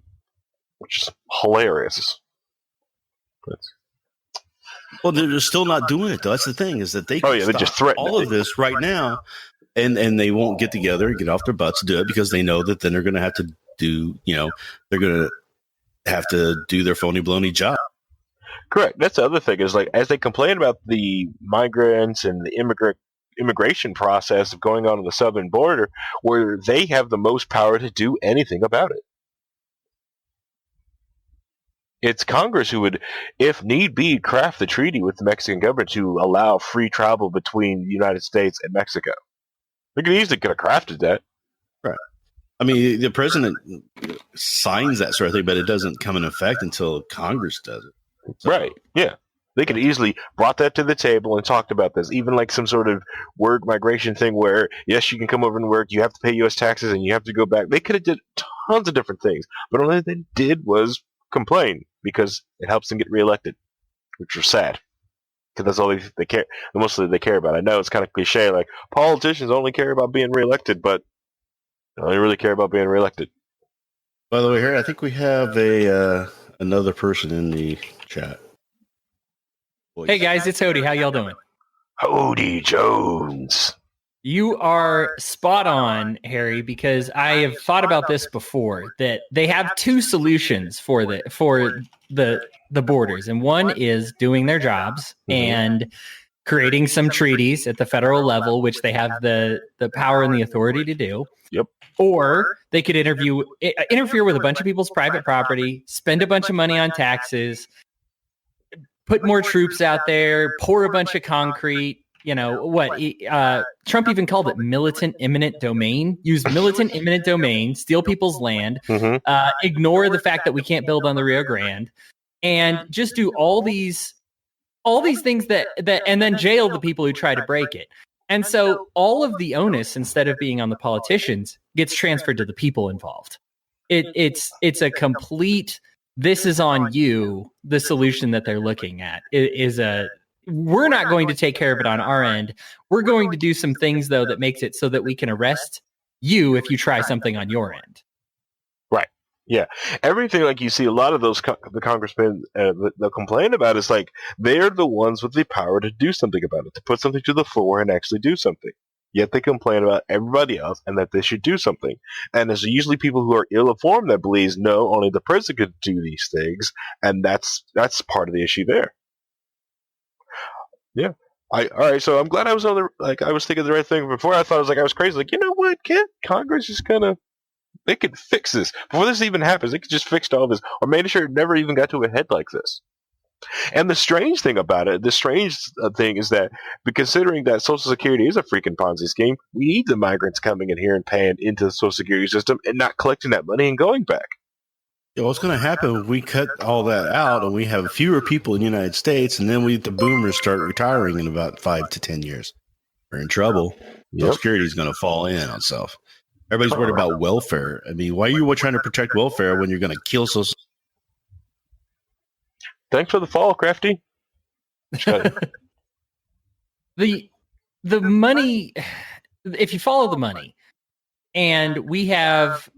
Speaker 6: which is hilarious.
Speaker 7: Well, they're still not doing it, though. That's the thing, is that they
Speaker 6: just threaten
Speaker 7: all of this right now, and they won't get together and get off their butts to do it because they know that then they're going to have to do, they're going to have to do their phony baloney job.
Speaker 6: Correct. That's the other thing is, like, as they complain about the migrants and the immigration process of going on the southern border, where they have the most power to do anything about it. It's Congress who would, if need be, craft the treaty with the Mexican government to allow free travel between the United States and Mexico. They could have crafted that.
Speaker 7: Right. I mean, the president signs that sort of thing, but it doesn't come in effect until Congress does it.
Speaker 6: So. Right. Yeah. They could easily brought that to the table and talked about this, even like some sort of word migration thing where, yes, you can come over and work, you have to pay U.S. taxes, and you have to go back. They could have did tons of different things, but all they did was complain because it helps them get reelected, which are sad because that's all they care. Mostly they care about. I know it's kind of cliche, like politicians only care about being reelected, but they only really care about being reelected.
Speaker 7: By the way, here I think we have another person in the chat.
Speaker 14: Hey guys, it's Hody. How y'all doing?
Speaker 6: Hody Jones.
Speaker 14: You are spot on, Harry, because I have thought about this before, that they have two solutions for the borders. And one is doing their jobs and creating some treaties at the federal level, which they have the power and the authority to do.
Speaker 6: Yep.
Speaker 14: Or they could interfere with a bunch of people's private property, spend a bunch of money on taxes, put more troops out there, pour a bunch of concrete. Trump even called it militant eminent domain. Use militant eminent domain, steal people's land, ignore the fact that we can't build on the Rio Grande, and just do all these things that and then jail the people who try to break it. And so all of the onus, instead of being on the politicians, gets transferred to the people involved. It's a complete, this is on you. The solution that they're looking at is we're not going to take care of it on our end. We're going to do some things, though, that makes it so that we can arrest you if you try something on your end.
Speaker 6: Right. Yeah. Everything, like you see, a lot of those the congressmen they'll complain about is like they're the ones with the power to do something about it, to put something to the floor and actually do something. Yet they complain about everybody else and that they should do something. And there's usually people who are ill-informed that believes, no, only the president could do these things, and that's part of the issue there. Yeah. All right, so I'm glad I was I was thinking the right thing before. I thought I was crazy. Like, you know what? Can't Congress just they could fix this before this even happens? They could just fix all this, or made sure it never even got to a head like this. And the strange thing about it, is that, considering that Social Security is a freaking Ponzi scheme, we need the migrants coming in here and paying into the Social Security system and not collecting that money and going back.
Speaker 7: Yeah, what's going to happen if we cut all that out and we have fewer people in the United States, and then the boomers start retiring in about 5 to 10 years? We're in trouble. Social Security is going to fall in on itself. Everybody's worried about welfare. I mean, why are you trying to protect welfare when you're going to kill Social?
Speaker 6: Thanks for the follow, Crafty.
Speaker 14: The money, if you follow the money, and we have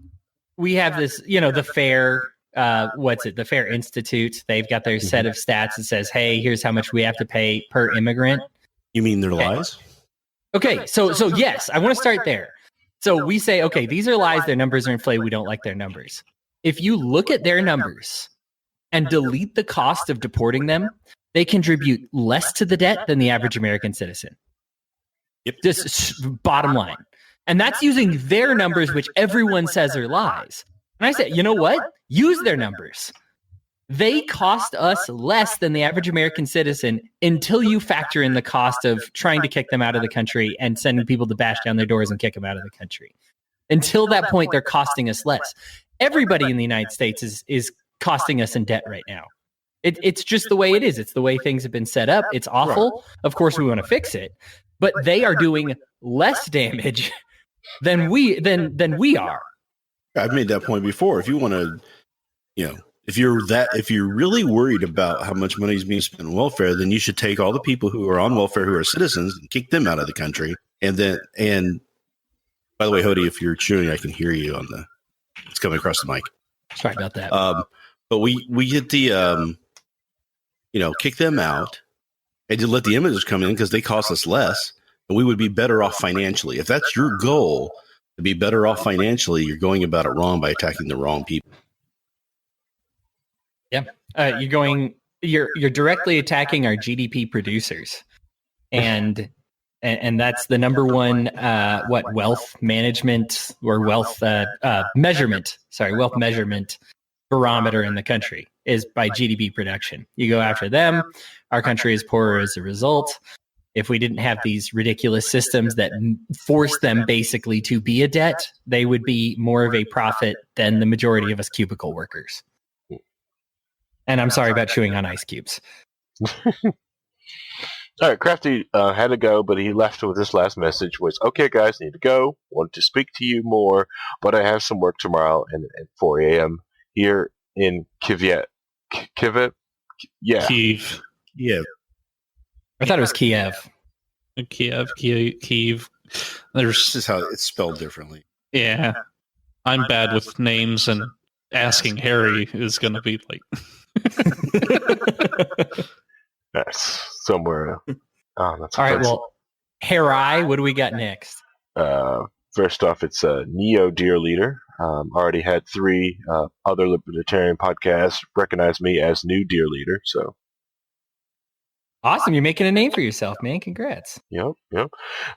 Speaker 14: this, the FAIR, the FAIR Institute, they've got their set of stats that says, hey, here's how much we have to pay per immigrant.
Speaker 7: You mean their lies?
Speaker 14: Okay, so yes, I want to start there. So we say, okay, these are lies, their numbers are inflated, we don't like their numbers. If you look at their numbers and delete the cost of deporting them, they contribute less to the debt than the average American citizen.
Speaker 7: Yep.
Speaker 14: Just bottom line. And that's using their numbers, which everyone says are lies. And I said, you know what? Use their numbers. They cost us less than the average American citizen until you factor in the cost of trying to kick them out of the country and sending people to bash down their doors and kick them out of the country. Until that point, they're costing us less. Everybody in the United States is costing us in debt right now. It's just the way it is. It's the way things have been set up. It's awful. Of course, we want to fix it. But they are doing less damage than we are.
Speaker 7: I've made that point before. If you want to, if you're really worried about how much money is being spent on welfare, then you should take all the people who are on welfare who are citizens and kick them out of the country. And by the way, Hody, if you're chewing, I can hear you it's coming across the mic.
Speaker 14: Sorry about that.
Speaker 7: But we get the, kick them out and to let the immigrants come in because they cost us less, and we would be better off financially. If that's your goal, to be better off financially, you're going about it wrong by attacking the wrong people.
Speaker 14: Yeah, you're directly attacking our GDP producers, and that's the number one wealth management or wealth measurement barometer in the country is by GDP production. You go after them, our country is poorer as a result. If we didn't have these ridiculous systems that force them basically to be a debt, they would be more of a profit than the majority of us cubicle workers. And I'm sorry about chewing on ice cubes.
Speaker 6: All right, Crafty had to go, but he left with this last message, was, okay, guys, need to go. Want to speak to you more, but I have some work tomorrow at 4 a.m. here in Kiev. Yeah.
Speaker 8: Kiev.
Speaker 7: Yeah.
Speaker 14: I thought it was Kiev.
Speaker 8: Kiev.
Speaker 7: This is how it's spelled differently.
Speaker 8: Yeah. I'm bad with names, and asking Harry is going to be like...
Speaker 6: That's somewhere. That's
Speaker 14: all right. Well, Harry, what do we got next?
Speaker 6: First off, it's Neo Dear Leader. Already had 3 other libertarian podcasts recognize me as new Dear Leader. So
Speaker 14: awesome! You're making a name for yourself, man. Congrats.
Speaker 6: Yep.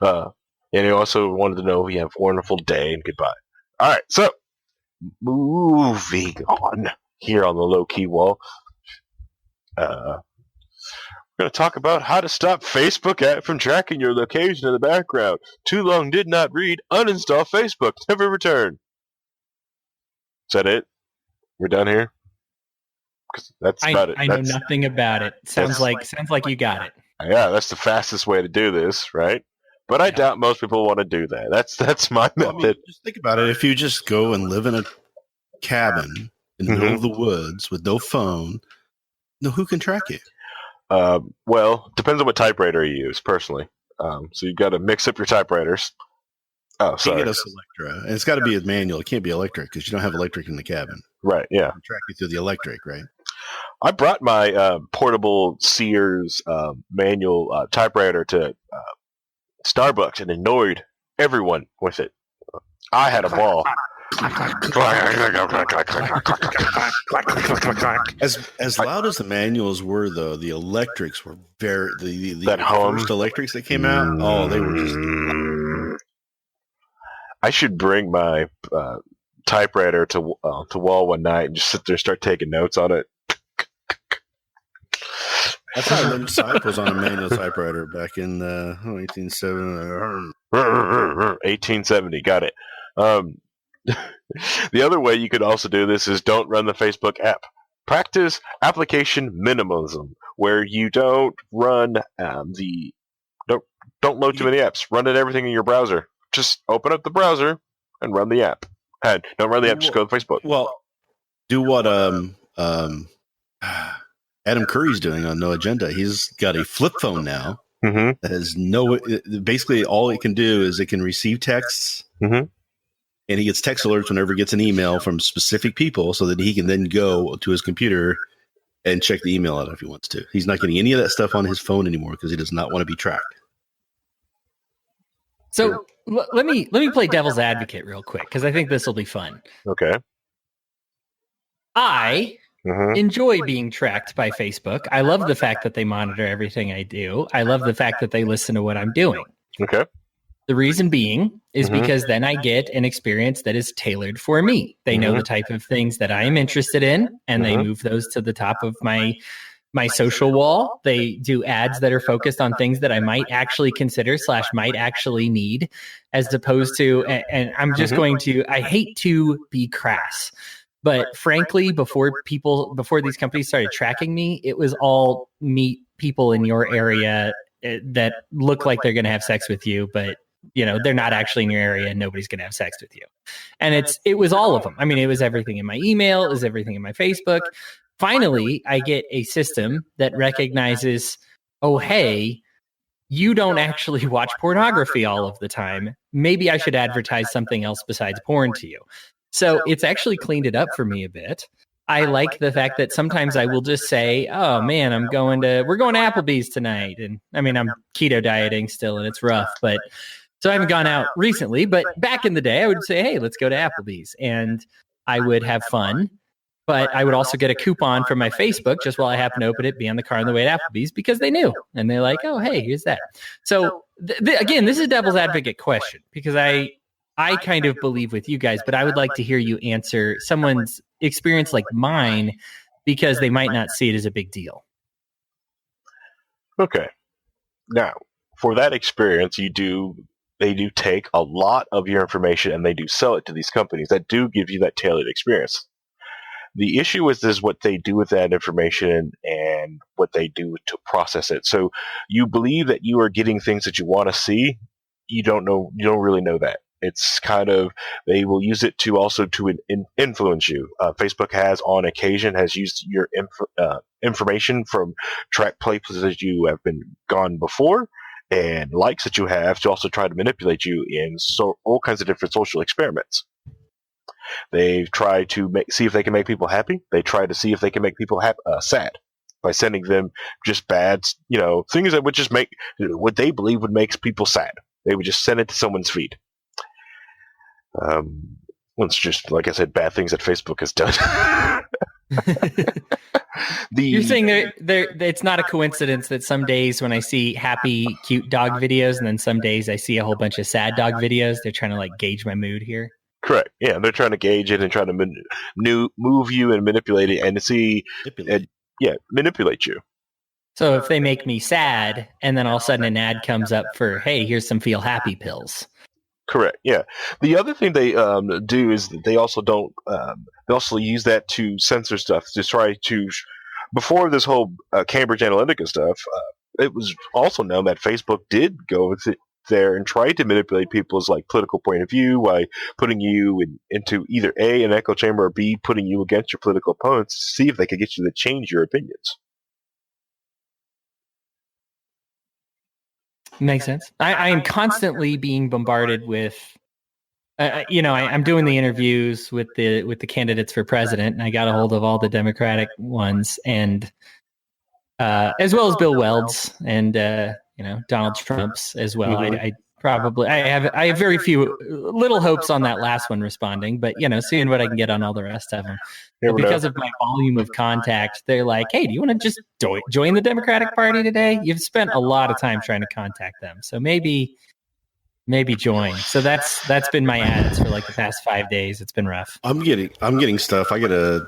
Speaker 6: And he also wanted to know you have a wonderful day and goodbye. All right, so moving on here on the low key wall. We're going to talk about how to stop Facebook app from tracking your location in the background. Too long did not read. Uninstall Facebook. Never return. Is that it? We're done here? because that's about it.
Speaker 14: I know nothing about it. Sounds like you got it.
Speaker 6: Yeah, that's the fastest way to do this, right? But I doubt most people want to do that. That's my method.
Speaker 7: I mean, just think about it. If you just go and live in a cabin in the middle of the woods with no phone, who can track you?
Speaker 6: Well, depends on what typewriter you use, personally. So you've got to mix up your typewriters. Oh, sorry.
Speaker 7: You get a Selectra, and it's got to be a manual. It can't be electric because you don't have electric in the cabin.
Speaker 6: Right, yeah.
Speaker 7: Track you through the electric, right?
Speaker 6: I brought my portable Sears manual typewriter to Starbucks and annoyed everyone with it. I had a ball.
Speaker 7: As loud as the manuals were, though, the electrics were very the first electrics that came out. Oh, they were just.
Speaker 6: I should bring my typewriter to WAL one night and just sit there and start taking notes on it.
Speaker 7: That's how I learned to type was on a manual typewriter back in
Speaker 6: 1870. Got it. The other way you could also do this is don't run the Facebook app. Practice application minimalism, where you don't run don't load too many apps. Run everything in your browser. Just open up the browser and run the app. And don't run the app. Just go to Facebook.
Speaker 7: Well, do what Adam Curry's doing on No Agenda. He's got a flip phone now.
Speaker 6: Mm-hmm.
Speaker 7: That has basically all it can do is it can receive texts.
Speaker 6: Mm-hmm.
Speaker 7: And he gets text alerts whenever he gets an email from specific people so that he can then go to his computer and check the email out if he wants to. He's not getting any of that stuff on his phone anymore because he does not want to be tracked.
Speaker 14: So let me play devil's advocate real quick because I think this will be fun.
Speaker 6: Okay.
Speaker 14: I enjoy being tracked by Facebook. I love the fact that they monitor everything I do. I love the fact that they listen to what I'm doing.
Speaker 6: Okay.
Speaker 14: The reason being is because then I get an experience that is tailored for me. They know the type of things that I am interested in, and they move those to the top of my social wall. They do ads that are focused on things that I might actually consider / might actually need, as opposed to, and I'm just going to, I hate to be crass, but frankly, before these companies started tracking me, it was all meet people in your area that look like they're going to have sex with you, but they're not actually in your area and nobody's going to have sex with you. And it was all of them. I mean, it was everything in my email, it was everything in my Facebook. Finally, I get a system that recognizes, oh, hey, you don't actually watch pornography all of the time. Maybe I should advertise something else besides porn to you. So it's actually cleaned it up for me a bit. I like the fact that sometimes I will just say, oh man, we're going to Applebee's tonight. And I mean, I'm keto dieting still and it's rough, but so I haven't gone out recently, but back in the day I would say, hey, let's go to Applebee's, and I would have fun, but I would also get a coupon from my Facebook just while I happen to open it, be on the car on the way to Applebee's because they knew, and they're like, oh, hey, here's that. So again, this is a devil's advocate question because I kind of believe with you guys, but I would like to hear you answer someone's experience like mine because they might not see it as a big deal.
Speaker 6: Okay. Now, for that experience, they do take a lot of your information and they do sell it to these companies that do give you that tailored experience. The issue is what they do with that information and what they do to process it. So you believe that you are getting things that you want to see. You don't really know that. It's kind of, they will use it to influence you. Facebook has on occasion used your information from track places that you have been gone before and likes that you have to also try to manipulate you in all kinds of different social experiments. They try to see if they can make people happy. They try to see if they can make people sad by sending them just bad, things that would just make what they believe would make people sad. They would just send it to someone's feed. It's just, like I said, bad things that Facebook has done.
Speaker 14: You're saying it's not a coincidence that some days when I see happy, cute dog videos, and then some days I see a whole bunch of sad dog videos. They're trying to gauge my mood here.
Speaker 6: Correct. Yeah, they're trying to gauge it and trying to move you and manipulate it and see, manipulate you.
Speaker 14: So if they make me sad, and then all of a sudden an ad comes up for, hey, here's some feel happy pills.
Speaker 6: Correct. Yeah. The other thing they do is that they also don't. They also use that to censor stuff to try to. Before this whole Cambridge Analytica stuff, it was also known that Facebook did go there and try to manipulate people's like political point of view by putting you into either A, an echo chamber, or B, putting you against your political opponents to see if they could get you to change your opinions.
Speaker 14: Makes sense. I am constantly being bombarded with, I'm doing the interviews with the candidates for president, and I got a hold of all the Democratic ones, and as well as Bill Weld's and Donald Trump's as well.
Speaker 6: Mm-hmm.
Speaker 14: I have very few little hopes on that last one responding, but seeing what I can get on all the rest of them. But because of my volume of contact, they're like, "Hey, do you want to just join the Democratic Party today? You've spent a lot of time trying to contact them, so maybe join." So that's been my ads for like the past 5 days. It's been rough.
Speaker 7: I'm getting stuff. I got a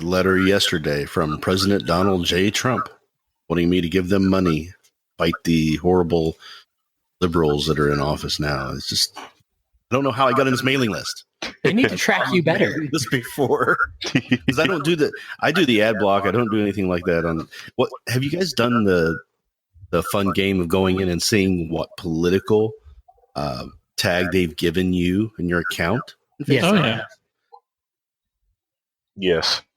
Speaker 7: letter yesterday from President Donald J. Trump wanting me to give them money, fight the horrible liberals that are in office now. It's just, I don't know how I got in his mailing list.
Speaker 14: They need to track you better.
Speaker 7: This before, because I don't do the. I do the ad block. I don't do anything like that. On what have you guys done the fun game of going in and seeing what political tag they've given you in your account?
Speaker 14: Yes.
Speaker 8: Oh yeah.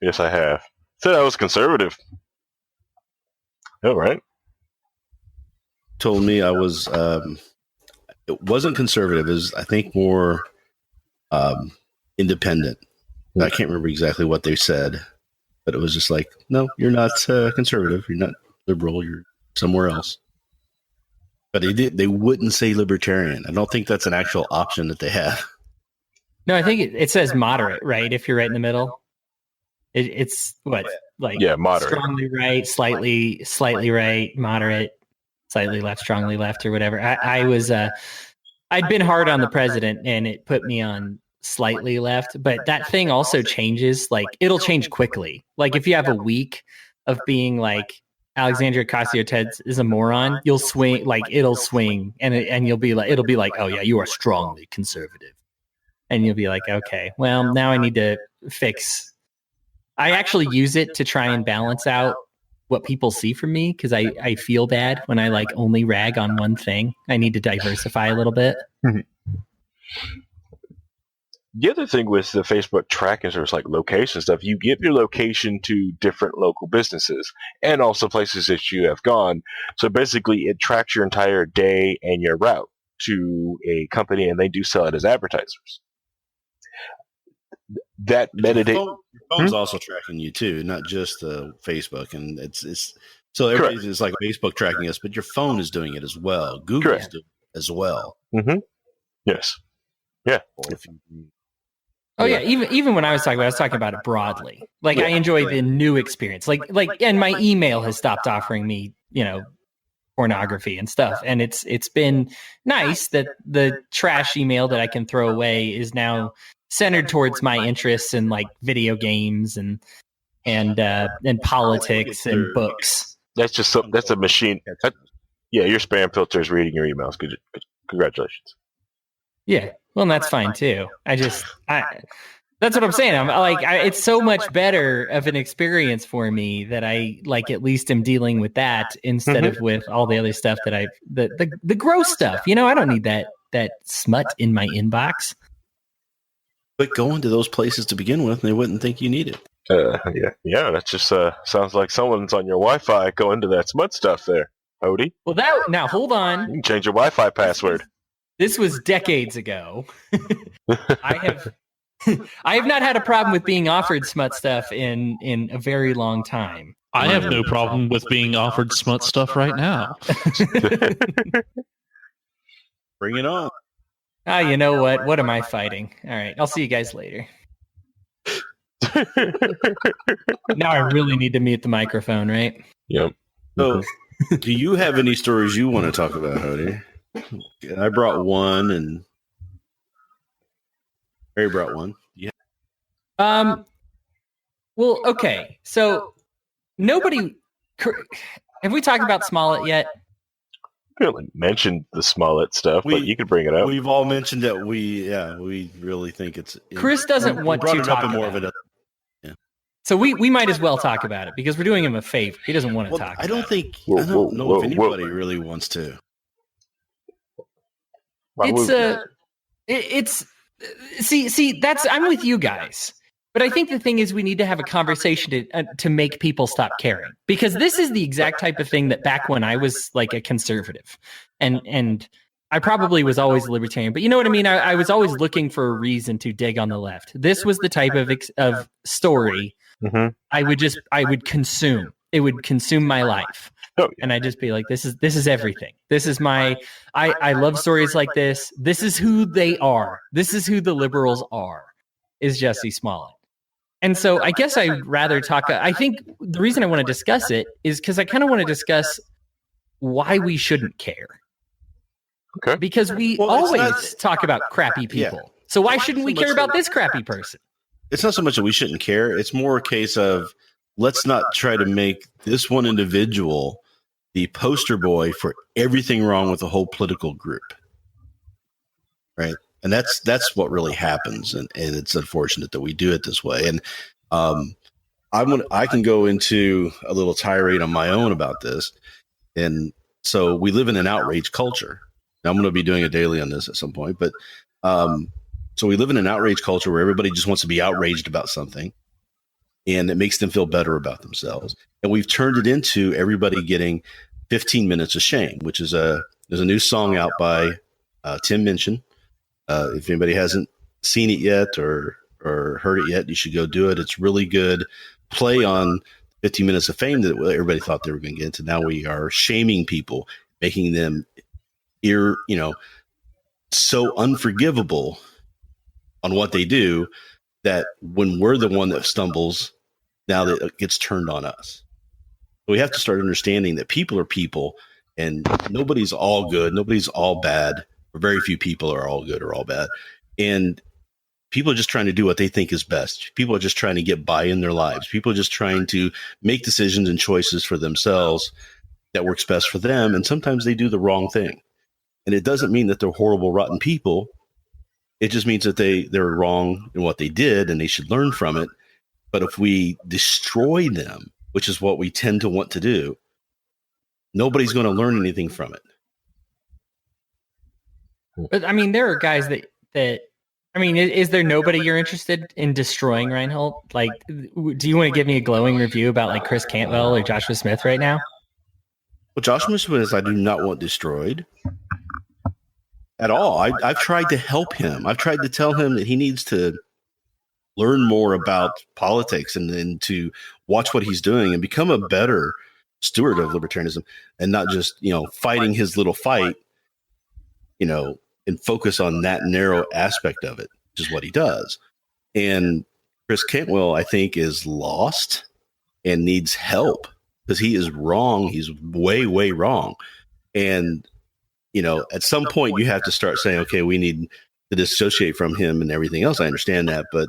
Speaker 6: Yes, I have. Said I was conservative. All right.
Speaker 7: Told me I was. It wasn't conservative. It was, I think, more independent. I can't remember exactly what they said, but it was just like, no, you're not conservative. You're not liberal. You're somewhere else. But they wouldn't say libertarian. I don't think that's an actual option that they have.
Speaker 14: No, I think it says moderate, right? If you're right in the middle, it's what, like,
Speaker 6: moderate,
Speaker 14: strongly right, slightly right, moderate, slightly left, strongly left, or whatever. I was I'd been hard on the president, and it put me on slightly left. But that thing also changes. Like, it'll change quickly. Like, if you have a week of being like, Alexandria Ocasio-Cortez is a moron, you'll swing, like, it'll swing, and you'll be like, it'll be like, oh yeah, you are strongly conservative, and you'll be like, okay, well, now I need to fix. I actually use it to try and balance out what people see from me, because I feel bad when I like only rag on one thing. I need to diversify a little bit.
Speaker 6: The other thing with the Facebook tracking service, like location stuff, you give your location to different local businesses and also places that you have gone. So basically, it tracks your entire day and your route to a company, and they do sell it as advertisers. That metadata.
Speaker 7: Your phone's also tracking you too, not just Facebook, and it's so everybody's is like Facebook tracking us, but your phone is doing it as well. Google's doing it as well.
Speaker 6: Mm-hmm. Yes. Yeah.
Speaker 14: Oh yeah, even when I was talking about it broadly. Like, I enjoy the new experience. Like, and my email has stopped offering me, pornography and stuff. And it's been nice that the trash email that I can throw away is now centered towards my interests in like video games and politics and books.
Speaker 6: That's just something. That's a machine. Your spam filter is reading your emails. Good. Congratulations.
Speaker 14: Yeah. Well, and that's fine too. That's what I'm saying. I'm like, it's so much better of an experience for me that I like at least am dealing with that instead of with all the other stuff that the gross stuff. I don't need that smut in my inbox.
Speaker 7: But going to those places to begin with, they wouldn't think you need it.
Speaker 6: Yeah. That just sounds like someone's on your Wi-Fi going to that smut stuff there, Odie.
Speaker 14: Well, now hold on.
Speaker 6: You can change your Wi-Fi password.
Speaker 14: This was decades ago. I have not had a problem with being offered smut stuff in a very long time.
Speaker 8: I have no problem with being offered smut stuff right now.
Speaker 7: Bring it on.
Speaker 14: You know what? What am I fighting? All right. I'll see you guys later. Now I really need to mute the microphone, right?
Speaker 6: Yep.
Speaker 7: So, do you have any stories you want to talk about, Hody? I brought one, and Harry brought one. Yeah.
Speaker 14: Well, okay. So nobody. Have we talked about Smollett yet?
Speaker 6: really mentioned the Smollett stuff, but you could bring it up.
Speaker 7: We've all mentioned that we really think it's.
Speaker 14: Chris doesn't want to talk about it. So we might as well talk about it because we're doing him a favor. He doesn't want to talk.
Speaker 7: I don't know if anybody really wants to.
Speaker 14: See, that's I'm with you guys. But I think the thing is we need to have a conversation to make people stop caring, because this is the exact type of thing that back when I was like a conservative and I probably was always a libertarian, but you know what I mean? I was always looking for a reason to dig on the left. This was the type of story I would consume. It would consume my life. And I'd just be like, this is everything. This is I love stories like this. This is who they are. This is who the liberals are, is Jesse Smollett. And so I guess I'd rather talk. I think the reason I want to discuss it is because I kind of want to discuss why we shouldn't care.
Speaker 6: Okay.
Speaker 14: Because we always talk about crappy people. Yeah. So why shouldn't we care about this crappy person?
Speaker 7: It's not so much that we shouldn't care. It's more a case of let's not try to make this one individual the poster boy for everything wrong with the whole political group. Right. And that's what really happens. And it's unfortunate that we do it this way. And I can go into a little tirade on my own about this. And so we live in an outrage culture. Now, I'm going to be doing a daily on this at some point. But so we live in an outrage culture where everybody just wants to be outraged about something. And it makes them feel better about themselves. And we've turned it into everybody getting 15 minutes of shame, which is there's a new song out by Tim Minchin. If anybody hasn't seen it yet or heard it yet, you should go do it. It's really good play on 15 minutes of fame that everybody thought they were going to get into. Now we are shaming people, making them so unforgivable on what they do that when we're the one that stumbles, now that it gets turned on us. So we have to start understanding that people are people and nobody's all good. Nobody's all bad. Or very few people are all good or all bad. And people are just trying to do what they think is best. People are just trying to get by in their lives. People are just trying to make decisions and choices for themselves that works best for them. And sometimes they do the wrong thing. And it doesn't mean that they're horrible, rotten people. It just means that they're wrong in what they did and they should learn from it. But if we destroy them, which is what we tend to want to do, nobody's going to learn anything from it.
Speaker 14: But I mean, there are guys that I mean, is there nobody you're interested in destroying, Reinhold? Like, do you want to give me a glowing review about like Chris Cantwell or Joshua Smith right now?
Speaker 7: Well, Joshua Smith, I do not want destroyed at all. I've tried to help him. I've tried to tell him that he needs to learn more about politics and to watch what he's doing and become a better steward of libertarianism and not just, fighting his little fight, and focus on that narrow aspect of it, which is what he does. And Chris Cantwell, I think, is lost and needs help because he is wrong. He's way, way wrong. And, at some point you have to start saying, okay, we need to dissociate from him and everything else. I understand that. But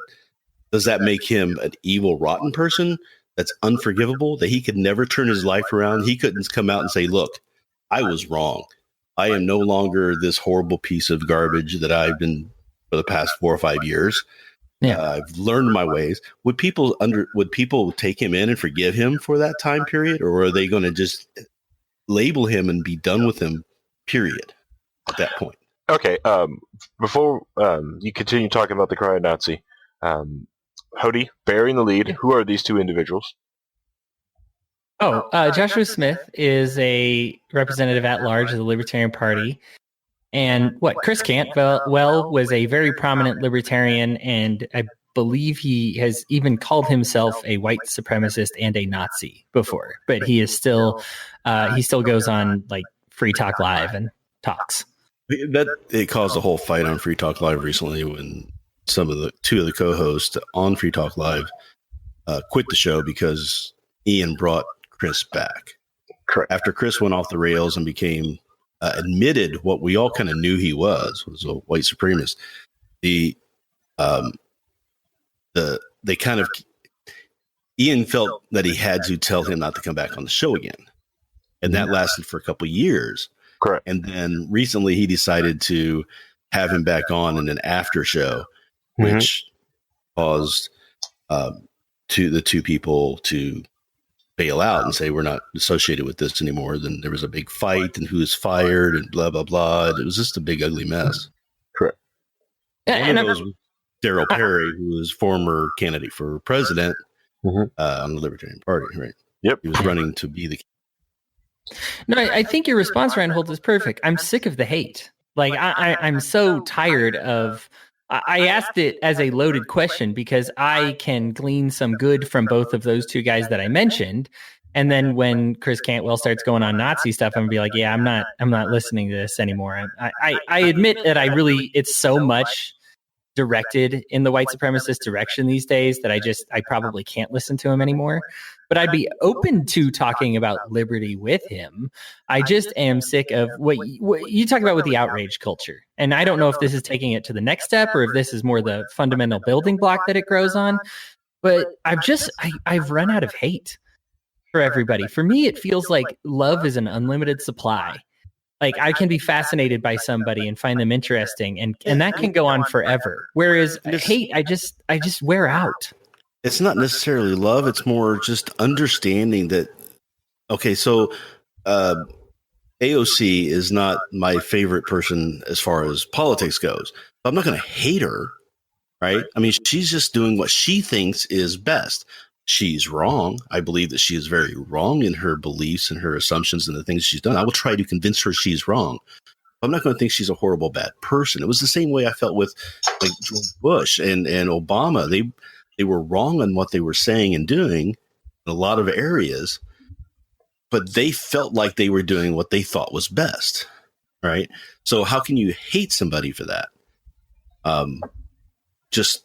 Speaker 7: does that make him an evil, rotten person that's unforgivable, that he could never turn his life around? He couldn't come out and say, look, I was wrong. I am no longer this horrible piece of garbage that I've been for the past 4 or 5 years. Yeah, I've learned my ways. Would people take him in and forgive him for that time period, or are they going to just label him and be done with him? Period. At that point.
Speaker 6: Okay. Before you continue talking about the Cry Nazi, Hody, bearing the lead. Who are these two individuals?
Speaker 14: Joshua Smith is a representative at large of the Libertarian Party. And Chris Cantwell was a very prominent libertarian, and I believe he has even called himself a white supremacist and a Nazi before. But he is still, he still goes on like Free Talk Live and talks.
Speaker 7: It caused a whole fight on Free Talk Live recently when two of the co-hosts on Free Talk Live quit the show because Ian brought Chris back.
Speaker 6: Correct.
Speaker 7: After Chris went off the rails and became admitted what we all kind of knew he was a white supremacist. Ian felt that he had to tell him not to come back on the show again, and that lasted for a couple of years.
Speaker 6: Correct.
Speaker 7: And then recently he decided to have him back on in an after show, which caused the two people to bail out and say, we're not associated with this anymore. Then there was a big fight and who was fired and blah, blah, blah. It was just a big, ugly mess.
Speaker 6: Correct.
Speaker 7: One of those was Daryl Perry, who was former candidate for president on the Libertarian Party, right?
Speaker 6: Yep.
Speaker 7: He was running to be the...
Speaker 14: No, I think your response, Reinhold, is perfect. I'm sick of the hate. Like, I'm so tired of... I asked it as a loaded question because I can glean some good from both of those two guys that I mentioned. And then when Chris Cantwell starts going on Nazi stuff, I'm gonna be like, yeah, I'm not listening to this anymore. I admit that it's so much directed in the white supremacist direction these days that I probably can't listen to him anymore. But I'd be open to talking about liberty with him. I just am sick of what you talk about with the outrage culture. And I don't know if this is taking it to the next step or if this is more the fundamental building block that it grows on. But I've run out of hate for everybody. For me, it feels like love is an unlimited supply. Like, I can be fascinated by somebody and find them interesting, and that can go on forever. Whereas hate, I just wear out.
Speaker 7: It's not necessarily love. It's more just understanding that, okay, so AOC is not my favorite person as far as politics goes. I'm not going to hate her, right? I mean, she's just doing what she thinks is best. She's wrong. I believe that she is very wrong in her beliefs and her assumptions and the things she's done. I will try to convince her she's wrong. I'm not going to think she's a horrible, bad person. It was the same way I felt with like George Bush and Obama. They were wrong on what they were saying and doing in a lot of areas, but they felt like they were doing what they thought was best, right? So how can you hate somebody for that? Just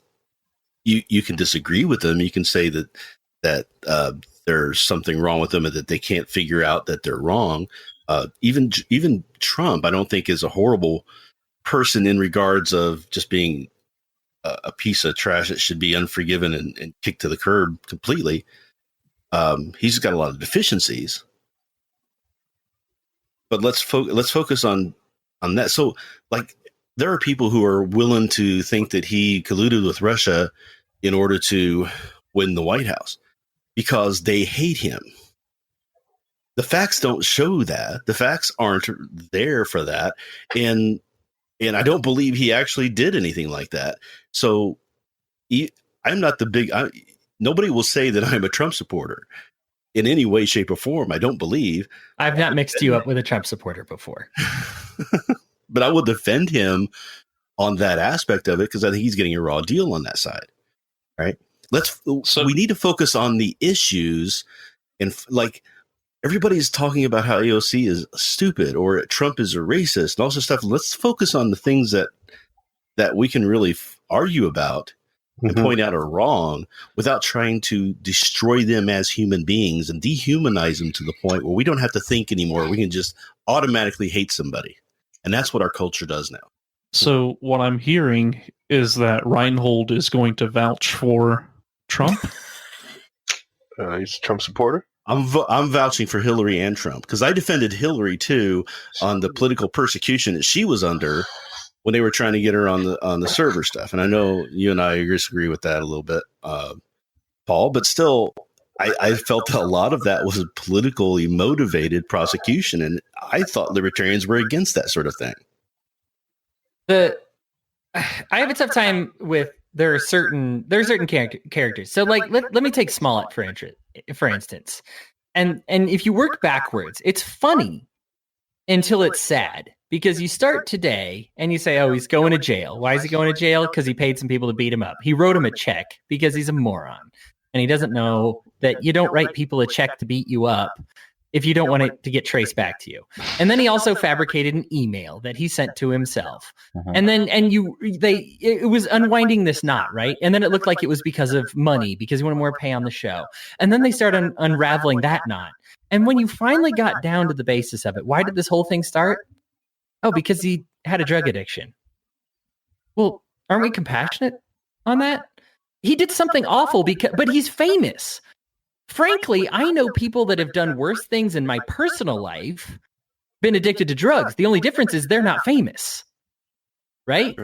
Speaker 7: you can disagree with them. You can say that there's something wrong with them and that they can't figure out that they're wrong. Even Trump, I don't think is a horrible person in regards of just being a piece of trash that should be unforgiven and kicked to the curb completely. He's got a lot of deficiencies, but let's focus on that. So, like, there are people who are willing to think that he colluded with Russia in order to win the White House because they hate him. The facts don't show that. The facts aren't there for that. And I don't believe he actually did anything like that. So I'm not nobody will say that I'm a Trump supporter in any way, shape, or form. I don't believe.
Speaker 14: I've not mixed you up with a Trump supporter before.
Speaker 7: But I will defend him on that aspect of it because I think he's getting a raw deal on that side. Right? We need to focus on the issues, and like everybody's talking about how AOC is stupid or Trump is a racist and all this stuff. Let's focus on the things that we can really argue about and point out are wrong without trying to destroy them as human beings and dehumanize them to the point where we don't have to think anymore. We can just automatically hate somebody. And that's what our culture does now.
Speaker 8: So what I'm hearing is that Reinhold is going to vouch for Trump.
Speaker 6: He's a Trump supporter.
Speaker 7: I'm vouching for Hillary and Trump because I defended Hillary too on the political persecution that she was under when they were trying to get her on the server stuff. And I know you and I disagree with that a little bit, Paul, but still, I felt that a lot of that was a politically motivated prosecution, and I thought libertarians were against that sort of thing.
Speaker 14: I have a tough time with there are certain characters. So, like, let me take Smollett for instance, and if you work backwards, it's funny until it's sad. Because you start today and you say, oh, he's going to jail. Why is he going to jail? Because he paid some people to beat him up. He wrote him a check because he's a moron. And he doesn't know that you don't write people a check to beat you up if you don't want it to get traced back to you. And then he also fabricated an email that he sent to himself. And then it was unwinding this knot, right? And then it looked like it was because of money, because he wanted more pay on the show. And then they started unraveling that knot. And when you finally got down to the basis of it, why did this whole thing start? Oh, because he had a drug addiction. Well, aren't we compassionate on that? He did something awful, but he's famous. Frankly, I know people that have done worse things in my personal life been addicted to drugs. The only difference is they're not famous, right?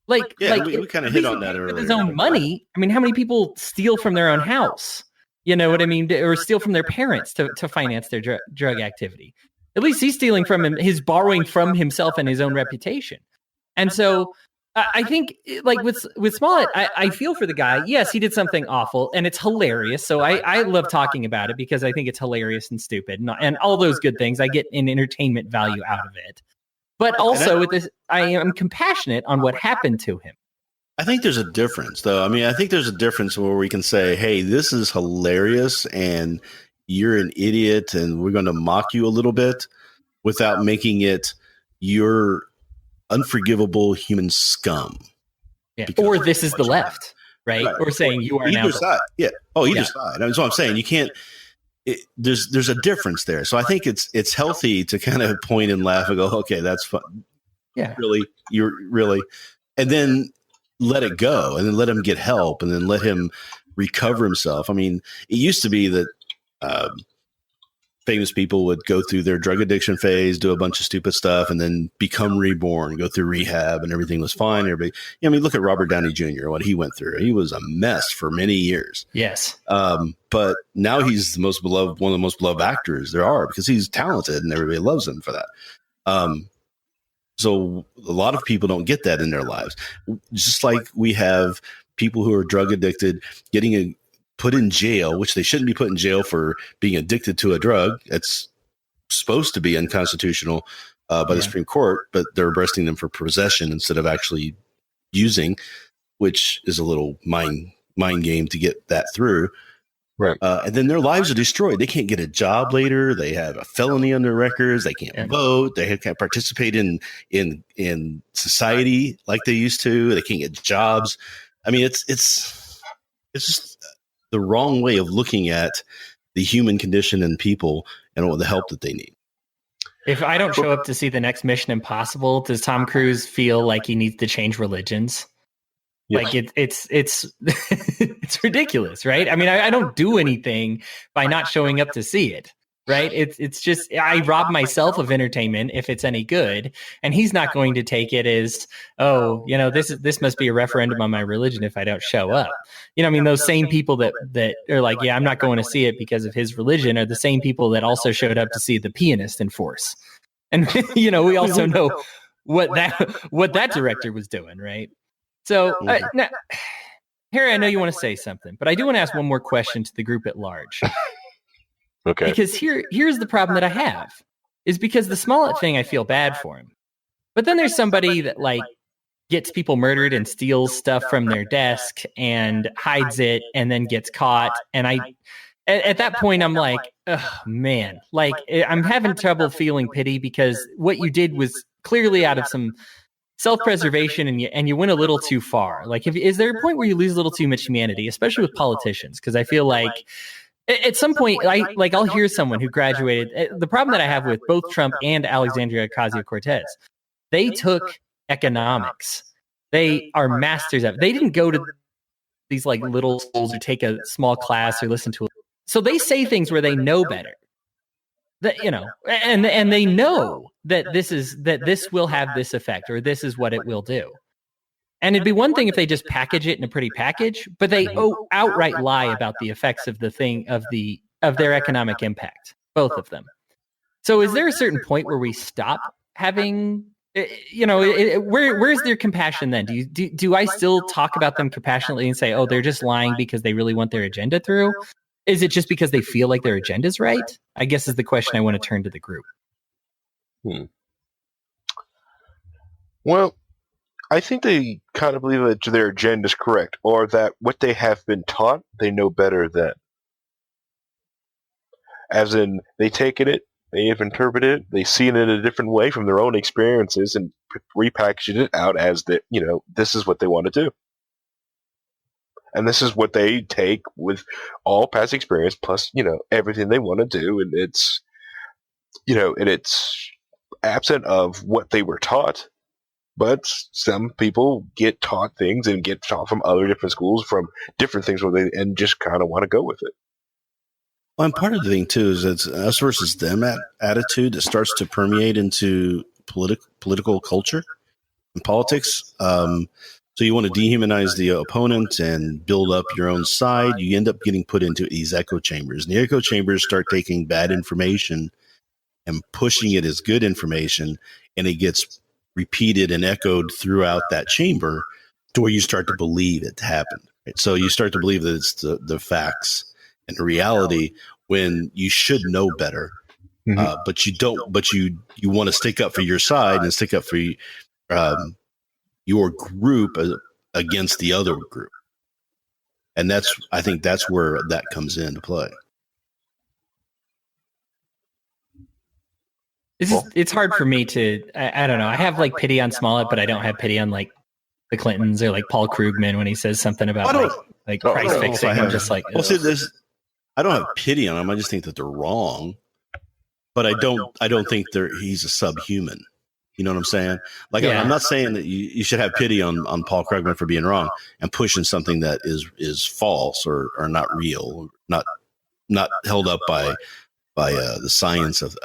Speaker 14: Like,
Speaker 7: we kind of hit on that earlier.
Speaker 14: With his own money. I mean, how many people steal from their own house? You know what I mean? Or steal from their parents to finance their drug activity. At least he's stealing from him. He's borrowing from himself and his own reputation. And so I think, like with Smollett, I feel for the guy. Yes, he did something awful, and it's hilarious. So I love talking about it because I think it's hilarious and stupid, and all those good things. I get an entertainment value out of it. But also with this, I am compassionate on what happened to him.
Speaker 7: I think there's a difference, though. I mean, I think there's a difference where we can say, hey, this is hilarious, and you're an idiot, and we're going to mock you a little bit without making it your unforgivable human scum.
Speaker 14: Yeah. Or this is the left, right? Or saying you are
Speaker 7: either
Speaker 14: now
Speaker 7: side. Yeah. Oh, either side. That's what I'm saying. You can't. There's a difference there. So I think it's healthy to kind of point and laugh and go, okay, that's fun.
Speaker 14: Yeah.
Speaker 7: Really, you're really, and then let it go, and then let him get help, and then let him recover himself. I mean, it used to be that famous people would go through their drug addiction phase, do a bunch of stupid stuff, and then become reborn, go through rehab, and everything was fine. Everybody, I mean, look at Robert Downey Jr., what he went through. He was a mess for many years.
Speaker 14: Yes.
Speaker 7: But now he's the most beloved, one of the most beloved actors there are, because he's talented and everybody loves him for that. So a lot of people don't get that in their lives. Just like we have people who are drug addicted getting put in jail, which they shouldn't be put in jail for being addicted to a drug. It's supposed to be unconstitutional by the Supreme Court, but they're arresting them for possession instead of actually using, which is a little mind game to get that through.
Speaker 6: Right.
Speaker 7: And then their lives are destroyed. They can't get a job later. They have a felony on their records. They can't vote. They can't participate in society like they used to. They can't get jobs. I mean, it's just the wrong way of looking at the human condition and people and the help that they need.
Speaker 14: If I don't show up to see the next Mission Impossible, does Tom Cruise feel like he needs to change religions? Yes. Like it's it's ridiculous, right? I mean, I don't do anything by not showing up to see it, right? It's just I rob myself of entertainment if it's any good, and he's not going to take it as, oh, you know, this must be a referendum on my religion if I don't show up. You know, I mean, those same people that are like, yeah, I'm not going to see it because of his religion are the same people that also showed up to see The Pianist in Force, and you know, we also know what that director was doing, right? So, now, Harry, I know you want to say something, but I do want to ask one more question to the group at large.
Speaker 6: Okay.
Speaker 14: Because here's the problem that I have, is because the Smollett thing, I feel bad for him. But then there's somebody that like gets people murdered and steals stuff from their desk and hides it and then gets caught. And at that point, I'm like, oh, man, like I'm having trouble feeling pity because what you did was clearly out of some self-preservation and you went a little too far. Like, is there a point where you lose a little too much humanity, especially with politicians? Because I feel like at some point, I'll hear someone who graduated. The problem that I have with both Trump and Alexandria Ocasio-Cortez, they took economics. They are masters of it. They didn't go to these like little schools or take a small class or listen to it. So they say things where they know better. That, you know, and they know that this will have this effect or this is what it will do. And it'd be one thing if they just package it in a pretty package, but they outright lie about the effects of the thing of their economic impact, both of them. So is there a certain point where we stop having, you know, where's their compassion then? Do I still talk about them compassionately and say, oh, they're just lying because they really want their agenda through? Is it just because they feel like their agenda's right? I guess is the question I want to turn to the group.
Speaker 6: Well, I think they kind of believe that their agenda is correct, or that what they have been taught, they know better than. As in, they taken it, they have interpreted it, they seen it a different way from their own experiences, and repackaged it out as that, you know, this is what they want to do. And this is what they take with all past experience, plus, you know, everything they want to do. And it's, you know, and it's absent of what they were taught. But some people get taught things and get taught from other different schools, from different things, and just kind of want to go with it.
Speaker 7: Well, and part of the thing too is it's us versus them attitude that starts to permeate into political culture and politics. So you want to dehumanize the opponent and build up your own side. You end up getting put into these echo chambers, and the echo chambers start taking bad information and pushing it as good information, and it gets repeated and echoed throughout that chamber to where you start to believe it happened. Right? So you start to believe that it's the facts and the reality when you should know better, but you don't. But you want to stick up for your side and stick up for your group against the other group, and I think that's where that comes into play.
Speaker 14: It's hard for me to. I don't know. I have like pity on Smollett, but I don't have pity on like the Clintons or like Paul Krugman when he says something about like price fixing. I'm just like,
Speaker 7: well, see, I don't have pity on him. I just think that they're wrong, but I don't think he's a subhuman. You know what I'm saying? Like, I'm not saying that you should have pity on Paul Krugman for being wrong and pushing something that is false or not real, not held up by the science of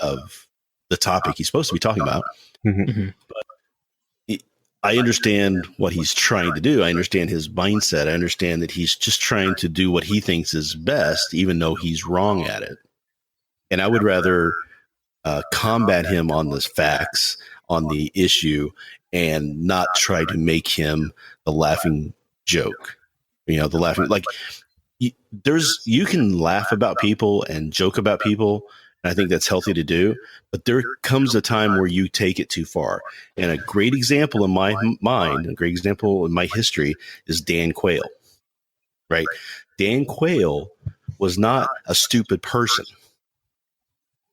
Speaker 7: the topic he's supposed to be talking about. But I understand what he's trying to do. I understand his mindset. I understand that he's just trying to do what he thinks is best, even though he's wrong at it. And I would rather combat him on the facts, on the issue, and not try to make him the laughing joke. You know, the laughing, like you can laugh about people and joke about people. And I think that's healthy to do, but there comes a time where you take it too far. And a great example in my mind, a great example in my history is Dan Quayle, right? Dan Quayle was not a stupid person,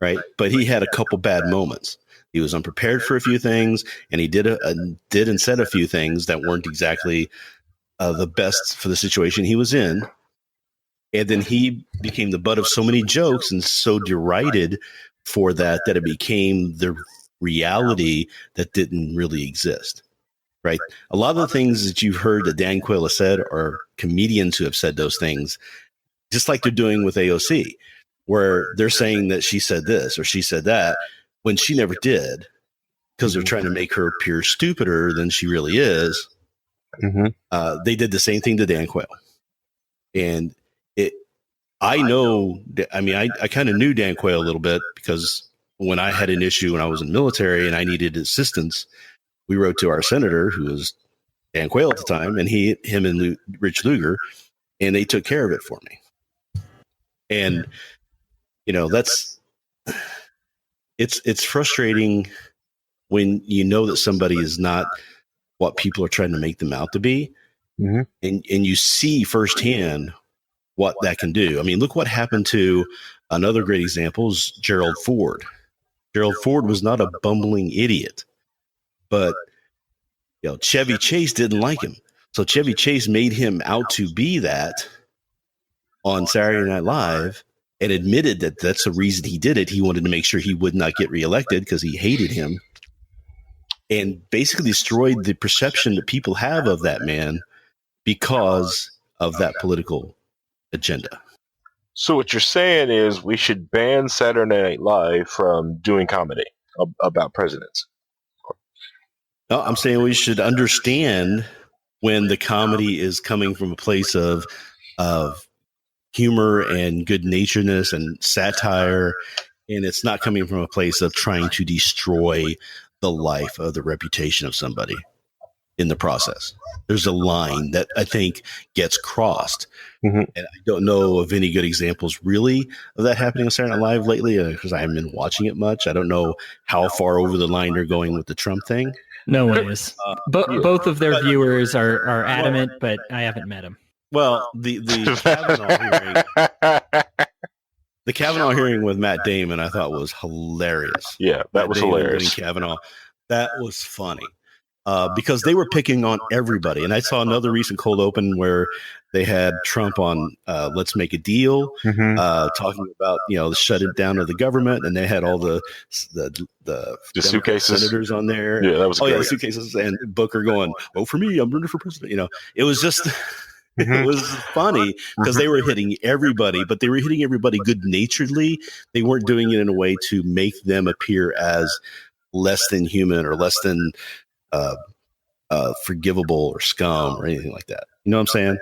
Speaker 7: right? But he had a couple bad moments. He was unprepared for a few things, and he did and said a few things that weren't exactly the best for the situation he was in. And then he became the butt of so many jokes and so derided for that it became the reality that didn't really exist, right? A lot of the things that you've heard that Dan Quayle has said are comedians who have said those things, just like they're doing with AOC, where they're saying that she said this or she said that when she never did, because they're trying to make her appear stupider than she really is. They did the same thing to Dan Quayle. And I kind of knew Dan Quayle a little bit because when I had an issue when I was in the military and I needed assistance, we wrote to our senator, who was Dan Quayle at the time, and him and Rich Lugar, and they took care of it for me. And, you know, it's frustrating when you know that somebody is not what people are trying to make them out to be. And you see firsthand what that can do. I mean, look what happened to another great example is Gerald Ford. Gerald Ford was not a bumbling idiot, but Chevy Chase didn't like him. So Chevy Chase made him out to be that on Saturday Night Live and admitted that that's the reason he did it. He wanted to make sure he would not get reelected because he hated him, and basically destroyed the perception that people have of that man because of that political agenda.
Speaker 6: So what you're saying is we should ban Saturday Night Live from doing comedy about presidents.
Speaker 7: No, I'm saying we should understand when the comedy is coming from a place of humor and good-naturedness and satire, and it's not coming from a place of trying to destroy the life or the reputation of somebody in the process. There's a line that I think gets crossed. And I don't know of any good examples really of that happening on Saturday Night Live lately because I haven't been watching it much. I don't know how far over the line they're going with the Trump thing.
Speaker 14: No one is. Both of their viewers are adamant, but I haven't met them.
Speaker 7: Well, the Kavanaugh hearing with Matt Damon, I thought was hilarious.
Speaker 6: Yeah, that was hilarious.
Speaker 7: Kavanaugh, that was funny because they were picking on everybody. And I saw another recent cold open where they had Trump on Let's Make a Deal, talking about the shut it down of the government, and they had all the
Speaker 6: suitcases
Speaker 7: senators on there.
Speaker 6: Yeah, that was great.
Speaker 7: The suitcases, and Booker going, "Oh, for me, I'm running for president." It was just It was funny because they were hitting everybody, but they were hitting everybody good-naturedly. They weren't doing it in a way to make them appear as less than human or less than forgivable or scum or anything like that. You know what I'm saying?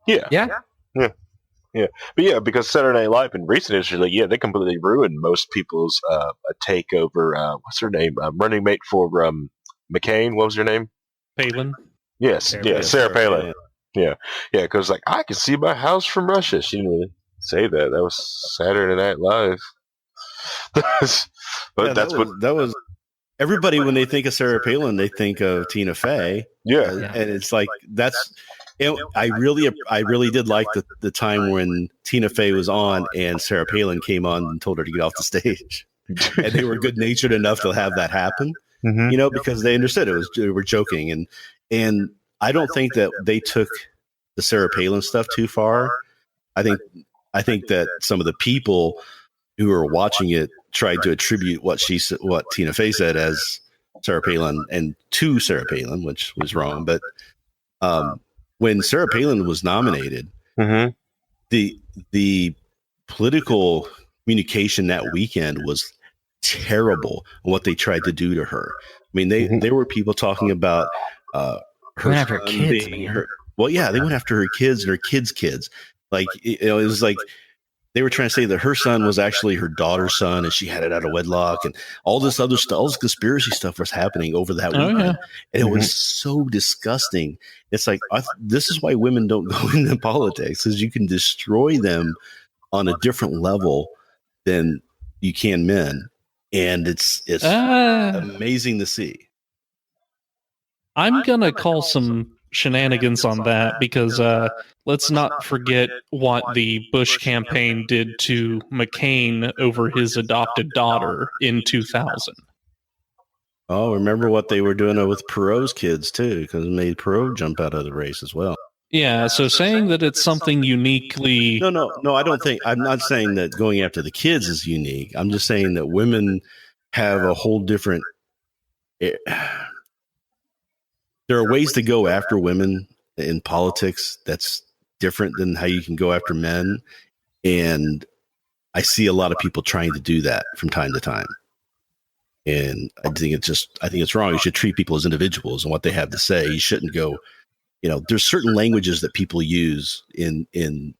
Speaker 6: Yeah. But yeah, because Saturday Night Live in recent history, they completely ruined most people's take over. What's her name? Running mate for McCain. What was her name?
Speaker 8: Palin.
Speaker 6: Yes, Sarah Palin. Yeah, because I can see my house from Russia. She didn't really say that. That was Saturday Night Live. But
Speaker 7: that was everybody when they think of Sarah Palin, they think of Tina Fey. And it's like I really did like the time when Tina Fey was on and Sarah Palin came on and told her to get off the stage, and they were good natured enough to have that happen. Because they understood they were joking, and I don't think that they took the Sarah Palin stuff too far. I think that some of the people who were watching it tried to attribute what Tina Fey said as Sarah Palin and to Sarah Palin, which was wrong. But when Sarah Palin was nominated, the political communication that weekend was terrible on what they tried to do to her. I mean, there were people talking about her
Speaker 14: after kids.
Speaker 7: They went after her kids and her kids' kids. Like, it was like they were trying to say that her son was actually her daughter's son and she had it out of wedlock, and all this other stuff, all this conspiracy stuff was happening over that weekend. And it was so disgusting. It's like, this is why women don't go into politics, is you can destroy them on a different level than you can men. And it's amazing to see.
Speaker 8: I'm going to call some shenanigans on that because let's not forget what the Bush campaign did to McCain over his adopted daughter in 2000.
Speaker 7: Oh, remember what they were doing with Perot's kids too, because it made Perot jump out of the race as well.
Speaker 8: Yeah, so saying that it's something uniquely...
Speaker 7: No, I'm not saying that going after the kids is unique. I'm just saying that women have a whole different... There are ways to go after women in politics that's different than how you can go after men. And I see a lot of people trying to do that from time to time. And I think it's wrong. You should treat people as individuals and what they have to say. You shouldn't go... there's certain languages that people use in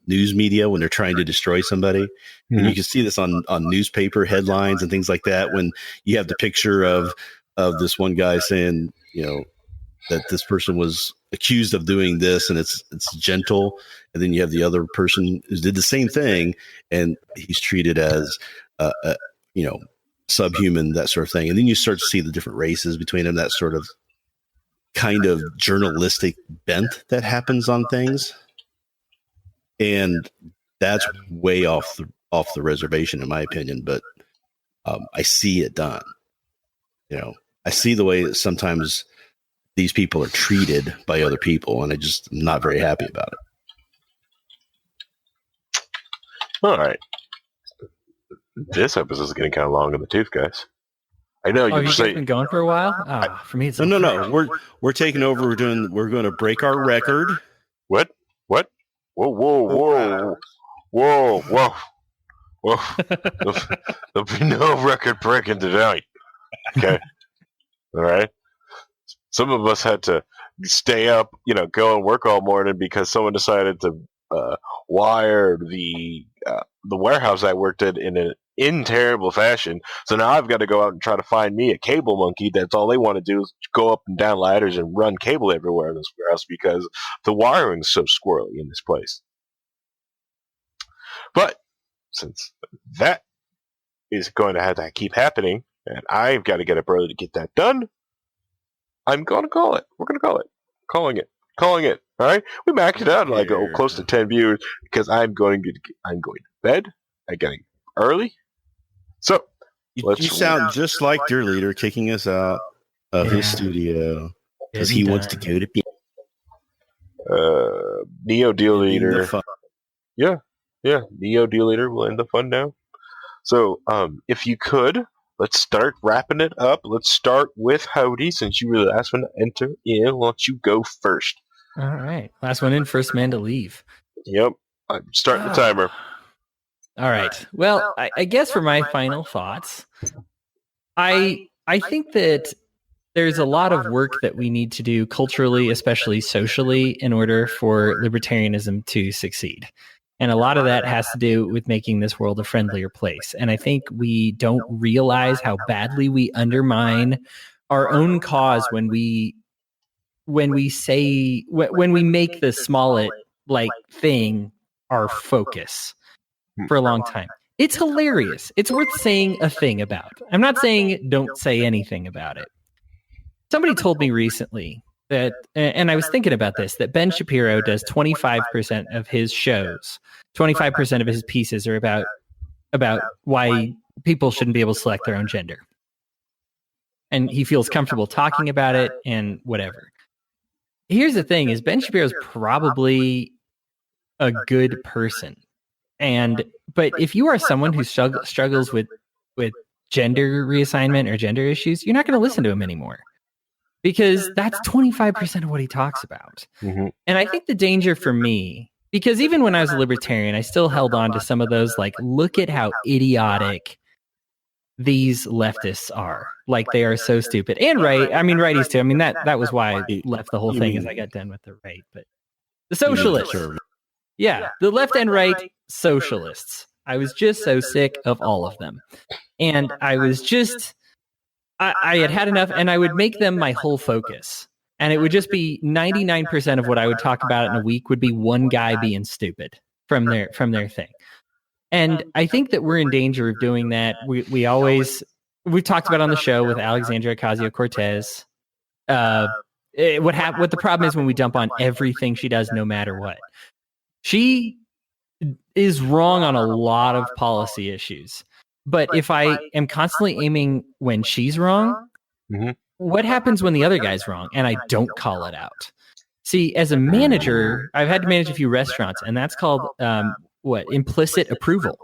Speaker 7: news media when they're trying to destroy somebody. And you can see this on newspaper headlines and things like that. When you have the picture of this one guy saying, that this person was accused of doing this and it's gentle. And then you have the other person who did the same thing and he's treated as, subhuman, that sort of thing. And then you start to see the different races between them, that sort of kind of journalistic bent that happens on things. And that's way off the reservation, in my opinion. But I see it done. I see the way that sometimes these people are treated by other people, and I'm not very happy about it.
Speaker 6: All right. This episode is getting kind of long in the tooth, guys. I know
Speaker 14: you've been going for a while. For me, it's
Speaker 7: no. We're taking over. We're going to break our record.
Speaker 6: What? Whoa! There'll be no record breaking tonight. Okay. All right. Some of us had to stay up, go and work all morning because someone decided to wire the warehouse I worked at in terrible fashion. So now I've got to go out and try to find me a cable monkey. That's all they want to do is go up and down ladders and run cable everywhere in this warehouse because the wiring's so squirrely in this place. But since that is going to have to keep happening, and I've got to get up early to get that done, I'm going to call it. We're going to call it. Calling it. All right. We maxed it out close to 10 viewers because I'm going to bed. I'm getting early. So
Speaker 7: you sound just like your leader kicking us out of his studio because he wants to go to bed.
Speaker 6: Neo Deal Leader. Yeah. Neo Deal Leader will end the fun now. So if you could, let's start wrapping it up. Let's start with Howdy, since you were the last one to enter in. Why don't you go first?
Speaker 14: All right. Last one in, first man to leave.
Speaker 6: Yep. I'm starting the timer.
Speaker 14: All right. Well, I guess for my final thoughts, I think that there's a lot of work that we need to do culturally, especially socially, in order for libertarianism to succeed. And a lot of that has to do with making this world a friendlier place. And I think we don't realize how badly we undermine our own cause when we make the Smollett like thing our focus for a long time. It's hilarious. It's worth saying a thing about. I'm not saying don't say anything about it. Somebody told me recently that, and I was thinking about this, that Ben Shapiro does 25% of his shows, 25% of his pieces are about why people shouldn't be able to select their own gender. And he feels comfortable talking about it and whatever. Here's the thing is Ben Shapiro's probably a good person. But if you are someone who struggles with gender reassignment or gender issues, you're not going to listen to him anymore. Because that's 25% of what he talks about. Mm-hmm. And I think the danger for me, because even when I was a libertarian, I still held on to some of those, like, look at how idiotic these leftists are. Like, they are so stupid. And right, I mean, righties too. I mean, that was why I left the whole thing as I got done with the right. But the socialists, yeah, the left and right socialists. I was just so sick of all of them. And I was just... I had enough, and I would make them my whole focus. And it would just be 99% of what I would talk about in a week would be one guy being stupid from their thing. And I think that we're in danger of doing that. We've talked about on the show with Alexandria Ocasio-Cortez. What the problem is when we dump on everything she does, no matter what. She is wrong on a lot of policy issues. But if I am constantly aiming when she's wrong, mm-hmm. What happens when the other guy's wrong and I don't call it out? See, as a manager, I've had to manage a few restaurants, and that's called implicit approval.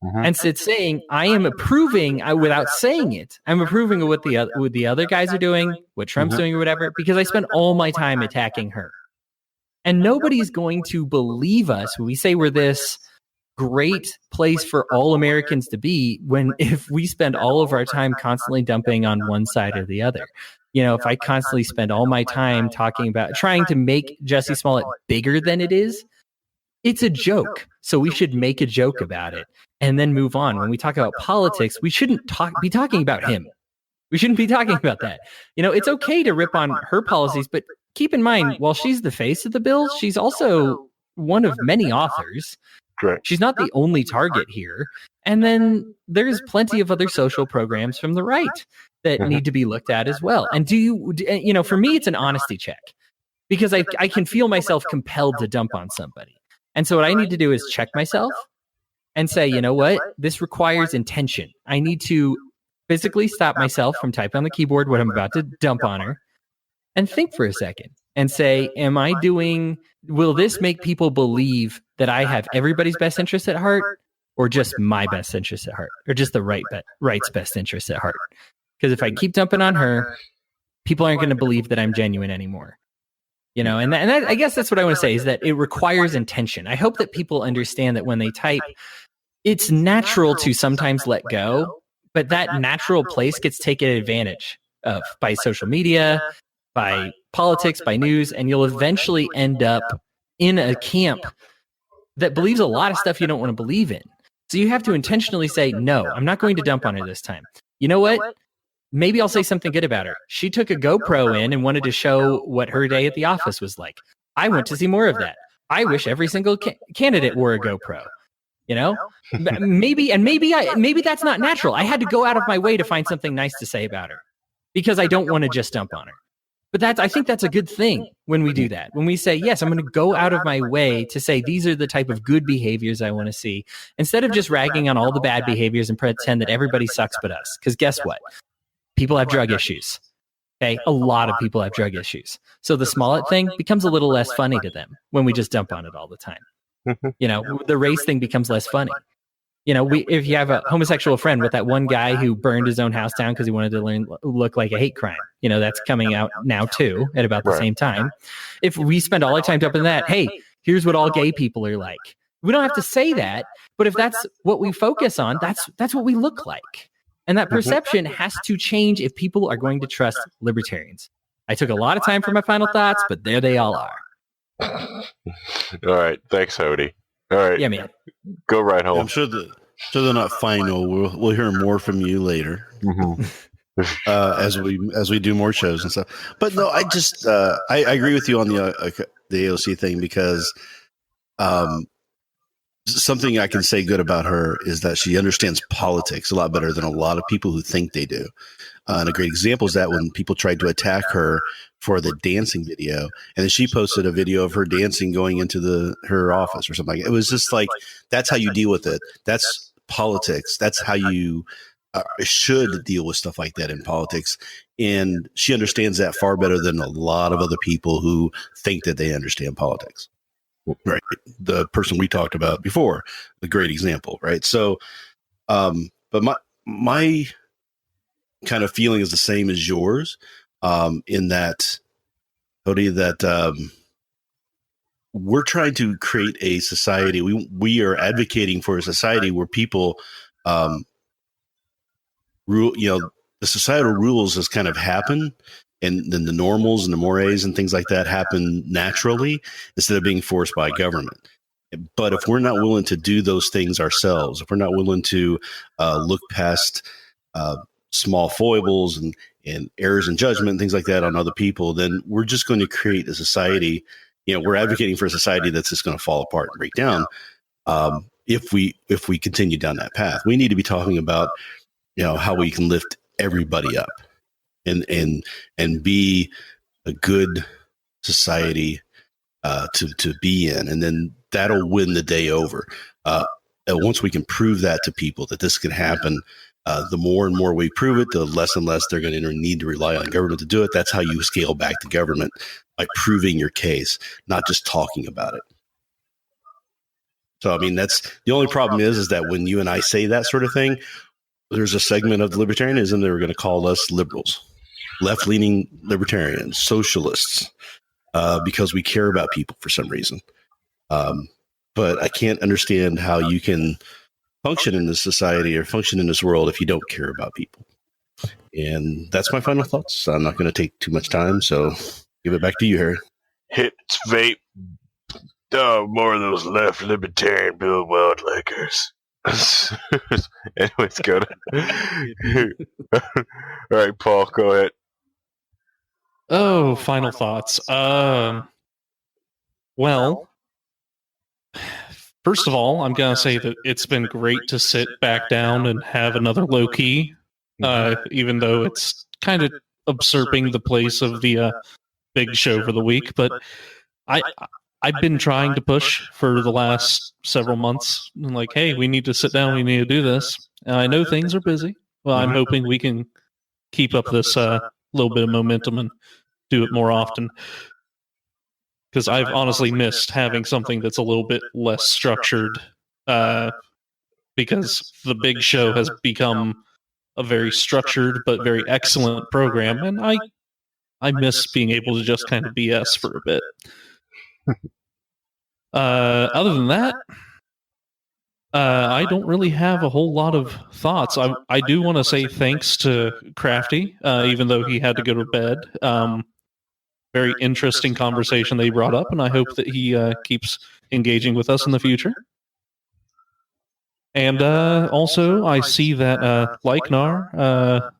Speaker 14: Mm-hmm. And so it's saying I am approving without saying it. I'm approving of what the other guys are doing, what Trump's mm-hmm. doing, or whatever, because I spend all my time attacking her. And nobody's going to believe us when we say we're this great place for all Americans to be if we spend all of our time constantly dumping on one side or the other. You know, if I constantly spend all my time talking about trying to make Jussie Smollett bigger than it is, it's a joke. So we should make a joke about it and then move on. When we talk about politics, we shouldn't be talking about him. We shouldn't be talking about that. You know, it's okay to rip on her policies, but keep in mind, while she's the face of the bill, she's also one of many authors.
Speaker 6: Correct.
Speaker 14: She's not the only target here. And then there's plenty of other social programs from the right that need to be looked at as well. And for me, it's an honesty check because I can feel myself compelled to dump on somebody. And so what I need to do is check myself and say, you know what? This requires intention. I need to physically stop myself from typing on the keyboard what I'm about to dump on her and think for a second and say, will this make people believe that I have everybody's best interest at heart or just my best interest at heart or just the right's best interest at heart? Because if I keep dumping on her, people aren't going to believe that I'm genuine anymore. You know, and I guess that's what I want to say is that it requires intention. I hope that people understand that when they type, it's natural to sometimes let go, but that natural place gets taken advantage of by social media, by politics, by news, and you'll eventually end up in a camp that believes a lot of stuff you don't want to believe in. So you have to intentionally say, no, I'm not going to dump on her this time. You know what? Maybe I'll say something good about her. She took a GoPro in and wanted to show what her day at the office was like. I want to see more of that. I wish every single candidate wore a GoPro. You know, maybe that's not natural. I had to go out of my way to find something nice to say about her because I don't want to just dump on her. But I think that's a good thing when we do that. When we say, yes, I'm going to go out of my way to say these are the type of good behaviors I want to see, instead of just ragging on all the bad behaviors and pretend that everybody sucks but us. Because guess what? People have drug issues. Okay, a lot of people have drug issues. So the Smollett thing becomes a little less funny to them when we just dump on it all the time. You know, the race thing becomes less funny. if you have a homosexual friend with that one guy who burned his own house down because he wanted to look like a hate crime, that's coming out now too at about the same time. If we spend all our time up in that, hey, here's what all gay people are like. We don't have to say that, but if that's what we focus on, that's what we look like. And that perception has to change if people are going to trust libertarians. I took a lot of time for my final thoughts, but there they all are.
Speaker 6: All right. Thanks, Hody. All right.
Speaker 14: Yeah, man.
Speaker 6: Go right home.
Speaker 7: I'm sure they're not final. We'll hear more from you later. As we do more shows and stuff. But no, I just I agree with you on the AOC thing because something I can say good about her is that she understands politics a lot better than a lot of people who think they do. And a great example is that when people tried to attack her for the dancing video, and then she posted a video of her dancing going into her office or something like that. It was just like, that's how you deal with it. That's politics. That's how you should deal with stuff like that in politics. And she understands that far better than a lot of other people who think that they understand politics. Right. The person we talked about before, a great example. Right. So, but my kind of feeling is the same as yours, in that, Cody, that we're trying to create a society. We are advocating for a society where people rule. The societal rules has kind of happened, and then the normals and the mores and things like that happen naturally instead of being forced by government. But if we're not willing to do those things ourselves, if we're not willing to look past small foibles and errors in judgment and things like that on other people, then we're just going to create a society. We're advocating for a society that's just going to fall apart and break down. If we continue down that path, we need to be talking about, how we can lift everybody up and be a good society to be in, and then that'll win the day over. And once we can prove that to people that this can happen, the more and more we prove it, the less and less they're going to need to rely on government to do it. That's how you scale back the government, by proving your case, not just talking about it. So, I mean, that's the only problem is that when you and I say that sort of thing, there's a segment of libertarianism that are going to call us liberals, left-leaning libertarians, socialists, because we care about people for some reason. But I can't understand how you can function in this society or function in this world if you don't care about people. And that's my final thoughts. I'm not going to take too much time, so give it back to you, Harry.
Speaker 6: Hits vape. More of those left libertarian Bill Weld likers. Anyways, go to. All right, Paul, go ahead.
Speaker 8: Oh, final thoughts. Well, first of all, I'm going to say that it's been great to sit back down and have another low key, even though it's kind of usurping the place of the big show for the week. But I've been trying to push for the last several months. I'm like, hey, we need to sit down. We need to do this. And I know things are busy. Well, I'm hoping we can keep up this little bit of momentum and do it more often. Because I've honestly missed having something that's a little bit less structured, because the big show has become a very structured but very excellent program. And I miss being able to just kind of BS for a bit. Other than that, I don't really have a whole lot of thoughts. I do want to say thanks to Crafty, even though he had to go to bed. Very interesting conversation they brought up, and I hope that he keeps engaging with us in the future. And also, I see that Laiknar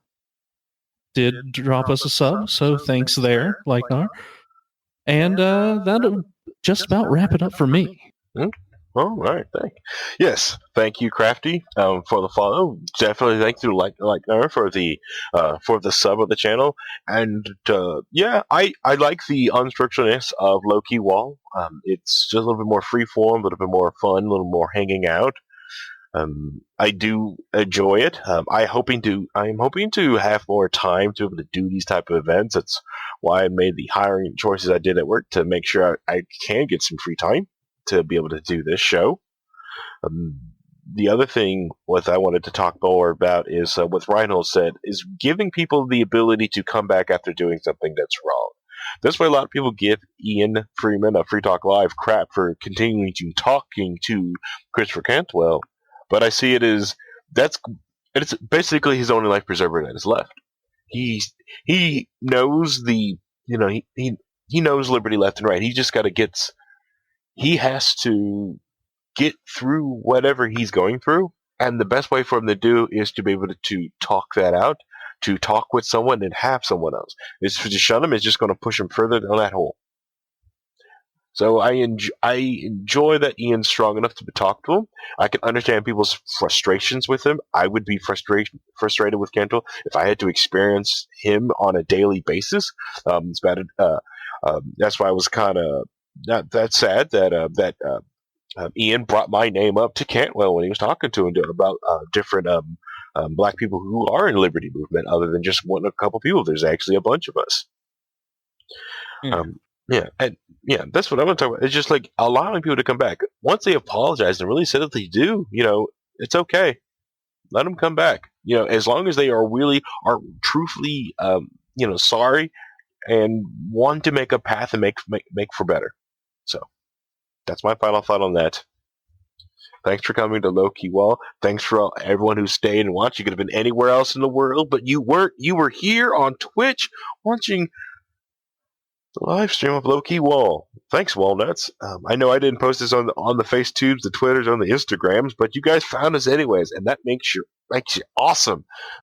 Speaker 8: did drop us a sub, so thanks there, Laiknar. And that'll just about wrap it up for me.
Speaker 6: All right, thank you, Crafty, for the follow. Definitely thank you to for the sub of the channel. And I like the unstructuredness of Low Key Wall. It's just a little bit more freeform, a little bit more fun, a little more hanging out. I do enjoy it. I'm hoping to have more time to be able to do these type of events. That's why I made the hiring choices I did at work, to make sure I can get some free time to be able to do this show. the other thing what I wanted to talk more about is what Reinhold said, is giving people the ability to come back after doing something that's wrong. That's why a lot of people give Ian Freeman of Free Talk Live crap for continuing to talking to Christopher Cantwell, but I see it as it's basically his only life preserver that is left. He knows he knows liberty left and right. He just he has to get through whatever he's going through, and the best way for him to do is to be able to talk that out, to talk with someone and have someone else. Is to shun him is just going to push him further down that hole. So I enjoy that Ian's strong enough to talk to him. I can understand people's frustrations with him. I would be frustrated with Cantwell if I had to experience him on a daily basis. It's bad. That's why I was kind of that sad that Ian brought my name up to Cantwell when he was talking to him about different black people who are in the liberty movement, other than just a couple people. There's actually a bunch of us. That's what I want to talk about. It's just like allowing people to come back once they apologize and really said that they do. It's okay. Let them come back. As long as they are truthfully, sorry and want to make a path and make for better. So that's my final thought on that. Thanks for coming to Low Key WAL. Thanks for everyone who stayed and watched. You could have been anywhere else in the world, but you weren't. You were here on Twitch watching the live stream of Low Key WAL. Thanks, Walnuts. I know I didn't post this on the FaceTubes, the Twitters, on the Instagrams, but you guys found us anyways, and that makes you awesome.